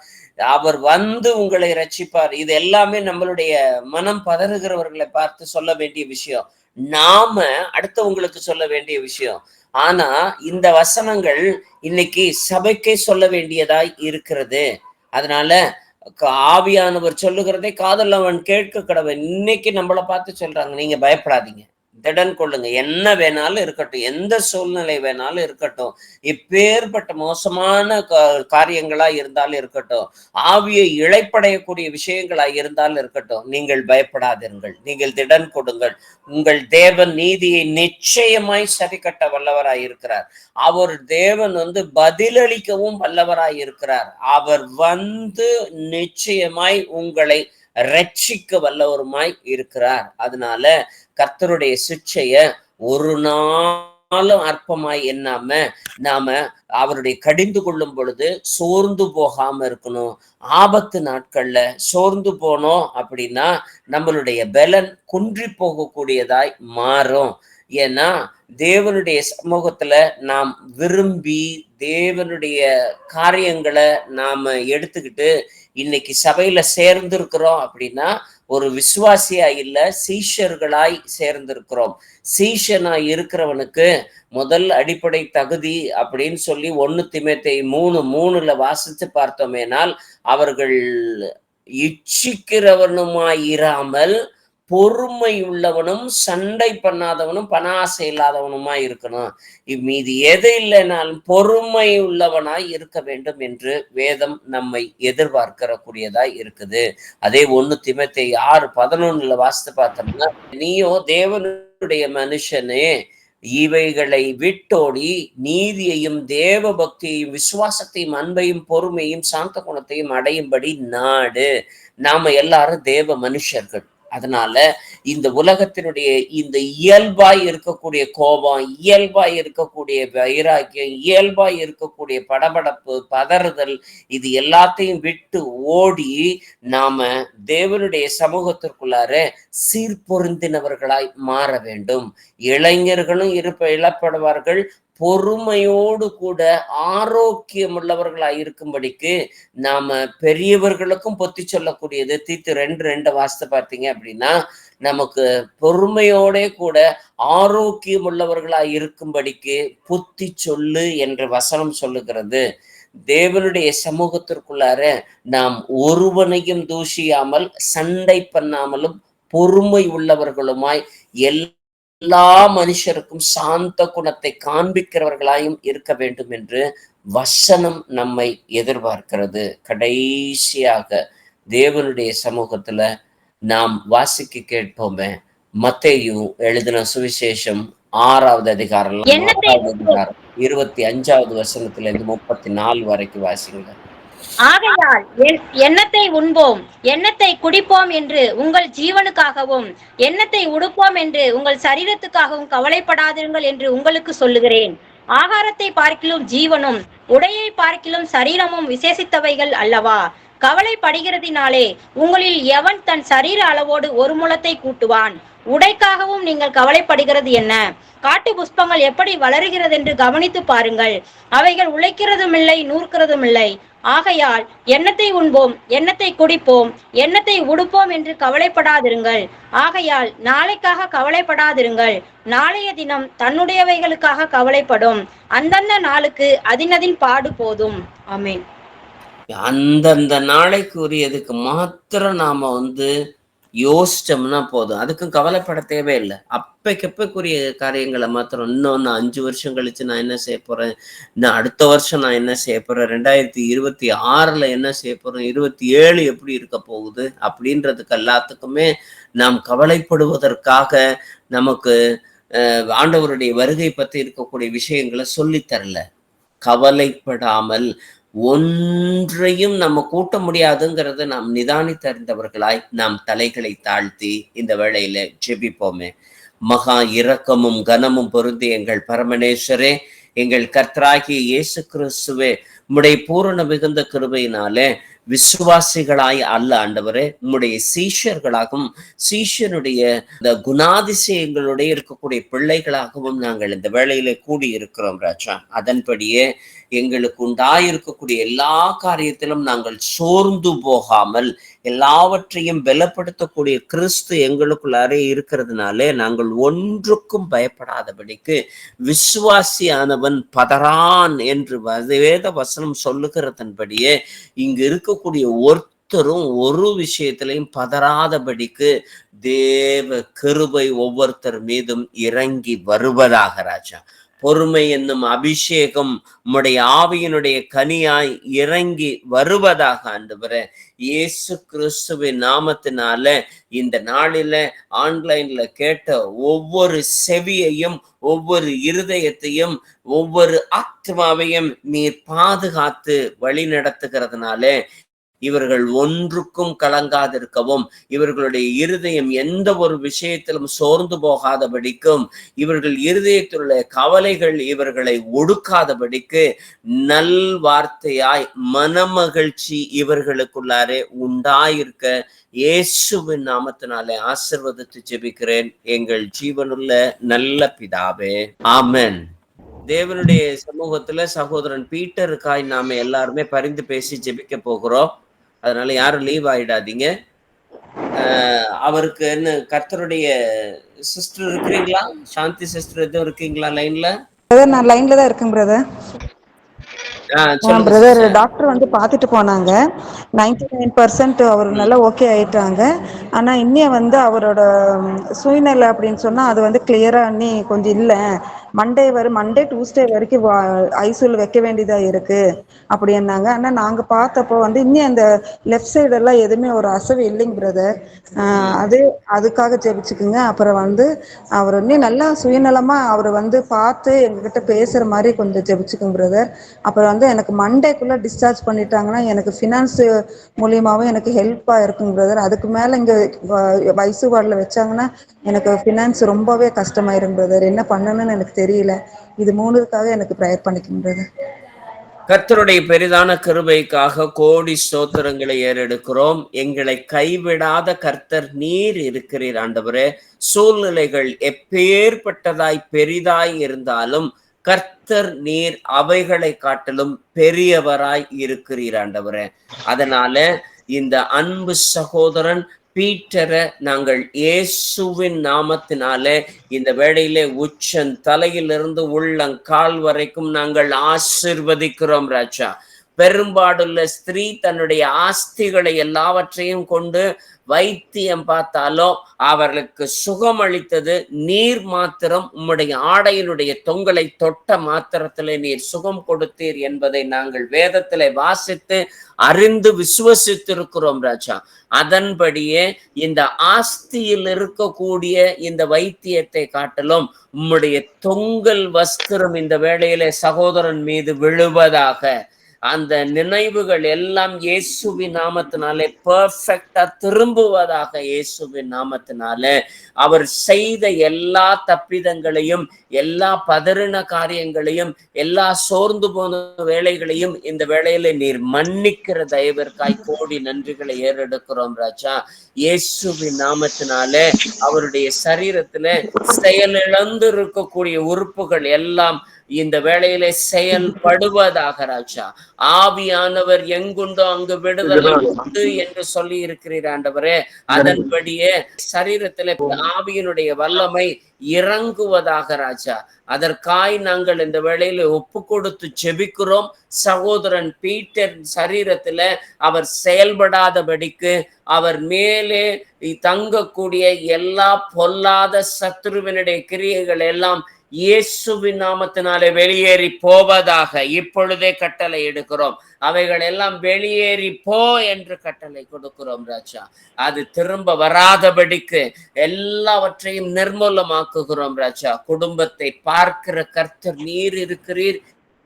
அவர் வந்து உங்களை ரட்சிப்பார். இது எல்லாமே நம்மளுடைய மனம் பதறுகிறவர்களை பார்த்து சொல்ல வேண்டிய விஷயம், நாம அடுத்தவங்களுக்கு சொல்ல வேண்டிய விஷயம். ஆனா இந்த வசனங்கள் இன்னைக்கு சபைக்கே சொல்ல வேண்டியதாய் இருக்கிறது. அதனால ஆவியானவர் சொல்லுகிறதை காதல் அவன் கேட்க கடவன். இன்னைக்கு நம்மளை பார்த்து சொல்றாங்க, நீங்க பயப்படாதீங்க, திடன் கொள்ளுங்க, என்ன வேணாலும் இருக்கட்டும், எந்த சூழ்நிலை வேணாலும் இருக்கட்டும், இப்பேற்பட்ட மோசமான காரியங்களா இருந்தாலும் இருக்கட்டும், ஆவியை இழைப்படையக்கூடிய விஷயங்களா இருந்தாலும் இருக்கட்டும், நீங்கள் பயப்படாதீர்கள், நீங்கள் திடன் கொடுங்கள், உங்கள் தேவன் நீதியை நிச்சயமாய் சரி கட்ட வல்லவராய் இருக்கிறார். அவர் தேவன் பதிலளிக்கவும் வல்லவராய் இருக்கிறார். அவர் நிச்சயமாய் உங்களை ரட்சிக்க வல்லவருமாய் இருக்கிறார். அதனால கர்த்தருடைய சிட்சைய ஒரு நாளும் அற்பமாய் எண்ணாம நாம அவருடைய கடிந்து கொள்ளும் பொழுது சோர்ந்து போகாம இருக்கணும். ஆபத்து நாட்கள்ல சோர்ந்து போனோம் அப்படின்னா நம்மளுடைய பலன் குன்றி போகக்கூடியதாய் மாறும். ஏன்னா தேவனுடைய சமூகத்துல நாம் விரும்பி தேவனுடைய காரியங்களை நாம எடுத்துக்கிட்டு இன்னைக்கு சபையில சேர்ந்திருக்கிறோம் அப்படின்னா ஒரு விசுவாசியா இல்ல, சீஷர்களாய் சேர்ந்திருக்கிறோம். சீஷனாய் இருக்கிறவனுக்கு முதல் அடிப்படை தகுதி அப்படின்னு சொல்லி 1 தீமோத்தேயு 3:3 வாசித்து பார்த்தோமேனால், அவர்கள் இச்சிக்கிறவனுமாய் இராமல் பொறுமை உள்ளவனும் சண்டை பண்ணாதவனும் பண ஆசை இல்லாதவனுமா இருக்கணும். மீதி எது இல்லைனாலும் பொறுமை உள்ளவனாய் இருக்க வேண்டும் என்று வேதம் நம்மை எதிர்பார்க்கிற கூடியதாய் இருக்குது. அதே 1 தீமோத்தேயு 6:11 வாசித்து பார்த்தோம்னா, நீயோ தேவனுடைய மனுஷனே, இவைகளை விட்டோடி நீதியையும் தேவ பக்தியையும் விசுவாசத்தையும் அன்பையும் பொறுமையும் சாந்த குணத்தையும் அடையும்படி நாடு. நாம எல்லாரும் தேவ மனுஷர்கள். அதனால இந்த உலகத்தினுடைய இந்த இயல்பாய் இருக்கக்கூடிய கோபம், இயல்பாய் இருக்கக்கூடிய வைராக்கியம், இயல்பாய் இருக்கக்கூடிய படபடப்பு, பதறுதல், இது எல்லாத்தையும் விட்டு ஓடி நாம தேவனுடைய சமூகத்திற்குள்ளார சீர்பொருந்தினவர்களாய் மாற வேண்டும். இளைஞர்களும் இழப்படுவார்கள், பொறுமையோடு கூட ஆரோக்கியம் உள்ளவர்களாய் இருக்கும்படிக்கு நாம பெரியவர்களுக்கும் பொத்தி சொல்லக்கூடியது. தீத்து 2:2 வாசித்து பார்த்தீங்க அப்படின்னா, நமக்கு பொறுமையோட கூட ஆரோக்கியம் உள்ளவர்களாய் இருக்கும்படிக்கு புத்தி சொல்லு என்ற வசனம் சொல்லுகிறது. தேவனுடைய சமூகத்திற்குள்ளார நாம் ஒருவனையும் தூஷியாமல் சண்டை பண்ணாமலும் பொறுமை உள்ளவர்களுமாய் எல்லா மனுஷருக்கும் சாந்த குணத்தை காண்பிக்கிறவர்களாயும் இருக்க வேண்டும் என்று வசனம் நம்மை எதிர்பார்க்கிறது. கடைசியாக தேவனுடைய சமூகத்துல நாம் வாசிக்க கேட்போமே, மத்தேயு எழுதின சுவிசேஷம் 6வது அதிகாரம் 25வது வசனத்திலிருந்து 34 வரைக்கும் வாசிங்க. ஆகையால் எண்ணத்தை உண்போம், எண்ணத்தை குடிப்போம் என்று உங்கள் ஜீவனுக்காகவும் எண்ணத்தை உடுப்போம் என்று உங்கள் சரீரத்துக்காகவும் கவலைப்படாதீர்கள் என்று உங்களுக்கு சொல்லுகிறேன். ஆகாரத்தை பார்க்கிலும் ஜீவனும் உடையை பார்க்கிலும் சரீரமும் விசேஷித்தவைகள் அல்லவா? கவலைப்படுகிறதினாலே உங்களில் எவன் தன் சரீர அளவோடு ஒரு முழத்தை கூட்டுவான்? உடைக்காகவும் நீங்கள் கவலைப்படுகிறது என்ன? காட்டு புஷ்பங்கள் எப்படி வளருகிறது என்று கவனித்து பாருங்கள். அவைகள் உழைக்கிறதும் இல்லை, நூற்கிறதும் இல்லை. ஆகையால் எண்ணத்தை உண்போம், எண்ணத்தை குடிப்போம், எண்ணத்தை உடுப்போம் என்று கவலைப்படாதிருங்கள். ஆகையால் நாளைக்காக கவலைப்படாதிருங்கள். நாளைய தினம் தன்னுடையவைகளுக்காக கவலைப்படும். அந்தந்த நாளுக்கு அதினதின் பாடு போதும். ஆமென். அந்தந்த நாளைக்கு உரியதுக்கு மாத்திரம் நாம யோசிச்சோம்னா போதும், அதுக்கும் கவலைப்பட தேவையில்லை. அப்பைக்குரிய காரியங்களை மாத்திரம், இன்னும் நான் 5 வருஷம் கழிச்சு நான் என்ன செய்ய போறேன், இன்னும் அடுத்த வருஷம் நான் என்ன செய்ய போறேன், 2026 என்ன செய்ய போறேன், 27 எப்படி இருக்க போகுது அப்படின்றதுக்கு எல்லாத்துக்குமே நாம் கவலைப்படுவதற்காக நமக்கு ஆண்டவருடைய வருகை பற்றி இருக்கக்கூடிய விஷயங்களை சொல்லித்தரல. கவலைப்படாமல் ஒன்றையும் நம்ம கூட்ட முடியாதுங்கிறத நாம் நிதானித்தறிந்தவர்களாய் நாம் தலைகளை தாழ்த்தி இந்த வேளையில ஜெபிப்போமே. மகா இரக்கமும் கனமும் பொருந்தி எங்கள் பரமனேஸ்வரே, எங்கள் கர்த்தராகிய இயேசு கிறிஸ்துவே, உம்முடைய பூரண மிகுந்த கிருபையினாலே விசுவாசிகளாய் அல்ல ஆண்டவரே, உம்முடைய சீஷர்களாகவும் சீஷனுடைய இந்த குணாதிசயங்களுடைய இருக்கக்கூடிய பிள்ளைகளாகவும் நாங்கள் இந்த வேளையிலே கூடி இருக்கிறோம் ராஜா. அதன்படியே எங்களுக்கு உண்டாயிருக்கக்கூடிய எல்லா காரியத்திலும் நாங்கள் சோர்ந்து போகாமல் எல்லாவற்றையும் பலப்படுத்தக்கூடிய கிறிஸ்து எங்களுக்குள்ளாரே இருக்கிறதுனாலே நாங்கள் ஒன்றுக்கும் பயப்படாதபடிக்கு விசுவாசியானவன் பதறான் என்று வேத வசனம் சொல்லுகிறதன்படியே இங்கு இருக்கக்கூடிய ஒருத்தரும் ஒரு விஷயத்திலையும் பதறாதபடிக்கு தேவ கிருபை ஒவ்வொருத்தர் மீதும் இறங்கி வருவதாக ராஜா. பொறுமை என்னும் அபிஷேகம் உம்முடைய ஆவியினுடைய கனியாய் இறங்கி வருவதாக ஆண்டவரே. இயேசு கிறிஸ்துவின் நாமத்தினால இந்த நாளில ஆன்லைன்ல கேட்ட ஒவ்வொரு செவியையும், ஒவ்வொரு இருதயத்தையும், ஒவ்வொரு ஆத்மாவையும் நீர் பாதுகாத்து வழி நடத்துகிறதுனால இவர்கள் ஒன்றுக்கும் கலங்காதிருக்கவும், இவர்களுடைய இருதயம் எந்த ஒரு விஷயத்திலும் சோர்ந்து போகாதபடிக்கும், இவர்கள் இருதயத்திலுள்ள கவலைகள் இவர்களை ஒடுக்காதபடிக்கு நல் வார்த்தையாய் மனமகிழ்ச்சி இவர்களுக்குள்ளாரே உண்டாயிருக்க இயேசுவின் நாமத்தினாலே ஆசீர்வதித்து ஜெபிக்கிறேன் எங்கள் ஜீவனுள்ள நல்ல பிதாவே, ஆமென். தேவனுடைய சமூகத்துல சகோதரன் பீட்டருக்காய் நாம எல்லாருமே பரிந்து பேசி ஜெபிக்க போகிறோம். அதனால யாரும் லீவ் ஆயிடாதீங்க. அவருக்கு என்ன கர்த்தருடைய சிஸ்டர் இருக்கிறீங்களா? சாந்தி சிஸ்டர் எதுவும் இருக்கீங்களா லைன்ல? நான் லைன்ல தான் இருக்கேன் பிரதர். பிரதர் டாக்டர் வந்து பார்த்துட்டு போனாங்க. 99% அவர் நல்லா ஓகே ஆயிட்டாங்க. ஆனா இன்னும் வந்து அவரோட சூழ்நிலை அப்படின்னு சொன்னா அது வந்து கிளியரா இன்னி கொஞ்சம் இல்லை. மண்டே டியூஸ்டே வரைக்கும் ஐசியூல வைக்க வேண்டியதா இருக்கு அப்படின்னாங்க. ஆனா நாங்க பார்த்தப்போ வந்து இன்னும் அந்த லெஃப்ட் சைடு எல்லாம் எதுவுமே ஒரு அசைவு இல்லைங்க பிரதர். அதுக்காக ஜெபிச்சுக்குங்க. அப்புறம் வந்து அவர் இன்னும் நல்லா சுயநலமா அவர் வந்து பார்த்து எங்ககிட்ட பேசுற மாதிரி கொஞ்சம் ஜெபிச்சுக்குங்க பிரதர். அப்புறம் வந்து எனக்கு மண்டேக்குள்ள டிஸ்சார்ஜ் பண்ணிட்டாங்கன்னா எனக்கு ஃபினான்ஸ் மூலியமாவும் எனக்கு ஹெல்ப்பா இருக்குங்க பிரதர். அதுக்கு மேல இங்க ஐசியூ வார்டில் வச்சாங்கன்னா எனக்கு ஃபினான்ஸ் ரொம்பவே கஷ்டமாயிருங்க பிரதர். என்ன பண்ணணும்னு எனக்கு தெரியல. இது 3க்காக எனக்கு ப்ரேயர் பண்ணிக்கங்க பிரதர். கர்த்தருடைய பெரிதான கிருபைக்காக கோடி ஸ்தோத்திரங்களை ஏறெடுக்கிறோம். எங்களை கைவிடாத கர்த்தர் நீர் இருக்கிறீர் ஆண்டவரே. சூழ்நிலைகள் எப்பேற்பட்டதாய் பெரிதாய் இருந்தாலும் கர்த்தர் நீர் அவைகளை காட்டிலும் பெரியவராய் இருக்கிறீர் ஆண்டவரே. அதனால இந்த அன்பு சகோதரன் பீட்டரை நாங்கள் இயேசுவின் நாமத்தினாலே இந்த வேளையிலே உச்சன் தலையிலிருந்து உள்ளங்கால் வரைக்கும் நாங்கள் ஆசீர்வதிக்கிறோம் ராஜா. பெரும்பாடுள்ள ஸ்திரீ தன்னுடைய ஆஸ்திகளை எல்லாவற்றையும் கொண்டு வைத்தியம் பார்த்தாலும் அவர்களுக்கு சுகம் அளித்தது நீர் மாத்திரம். உம்முடைய ஆடையினுடைய தொங்கலை தொட்ட மாத்திரத்திலே நீர் சுகம் கொடுத்தீர் என்பதை நாங்கள் வேதத்திலே வாசித்து அறிந்து விசுவசித்திருக்கிறோம் ராஜா. அதன்படியே இந்த ஆஸ்தியில் இருக்கக்கூடிய இந்த வைத்தியத்தை காட்டிலும் உம்முடைய தொங்கல் வஸ்திரம் இந்த வேளையிலே சகோதரன் மீது விழுவதாக. அந்த நினைவுகள் எல்லாம் இயேசுவின் நாமத்தினாலே பெர்ஃபெக்டா திரும்புவதாக. இயேசுவின் நாமத்தினாலே அவர் செய்த எல்லா தப்பிதங்களையும், எல்லா பதறின காரியங்களையும், எல்லா சோர்ந்து போன வேலைகளையும் இந்த வேளையில நீர் மன்னிக்கிற தயவிற்காய் கோடி நன்றிகளை ஏறெடுக்கிறோம் ராஜா. இயேசுவின் நாமத்தினாலே அவருடைய சரீரத்துல செயலிழந்து இருக்கக்கூடிய உறுப்புகள் எல்லாம் இந்த வேளையிலே செயல்படுவதாக ராஜா. ஆவியானவர் எங்குண்டோ அங்கு விடுதலை உண்டு என்று சொல்லி இருக்கிறீர் ஆண்டவரே. அதன்படியே சரீரத்திலே ஆவியினுடைய வல்லமை இறங்குவதாக ராஜா. அதற்காய் நாங்கள் இந்த வேளையில ஒப்பு கொடுத்து ஜெபிக்கிறோம். சகோதரன் பீட்டர் சரீரத்துல அவர் செயல்படாதபடிக்கு அவர் மேலே தங்கக்கூடிய எல்லா பொல்லாத சத்துருவினுடைய கிரியைகள் எல்லாம் இயேசுவின் நாமத்தினாலே வெளியேறி போவதாக இப்பொழுதே கட்டளை எடுக்கிறோம். அவைகள் எல்லாம் வெளியேறி போ என்று கட்டளை கொடுக்கிறோம் ராஜா. அது திரும்ப வராதபடிக்கு எல்லாவற்றையும் நிர்மூலமாக்குகிறோம் ராஜா. குடும்பத்தை பார்க்கிற கர்த்தர் நீர் இருக்கிறீர்.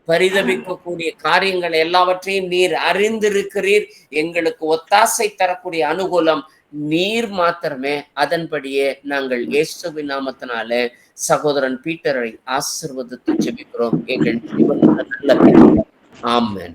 பரிதபிக்கக்கூடிய காரியங்கள் எல்லாவற்றையும் நீர் அறிந்திருக்கிறீர். எங்களுக்கு ஒத்தாசை தரக்கூடிய அனுகூலம் நீர் மாத்திரமே. அதன்படியே நாங்கள் இயேசுவின் நாமத்தினாலே சகோதரன் பீட்டரை ஆசீர்வதித்து ஜெபிக்கிறோம் எங்கள் ஜீவனுள்ள நல்ல பிதாவே. ஆமென்.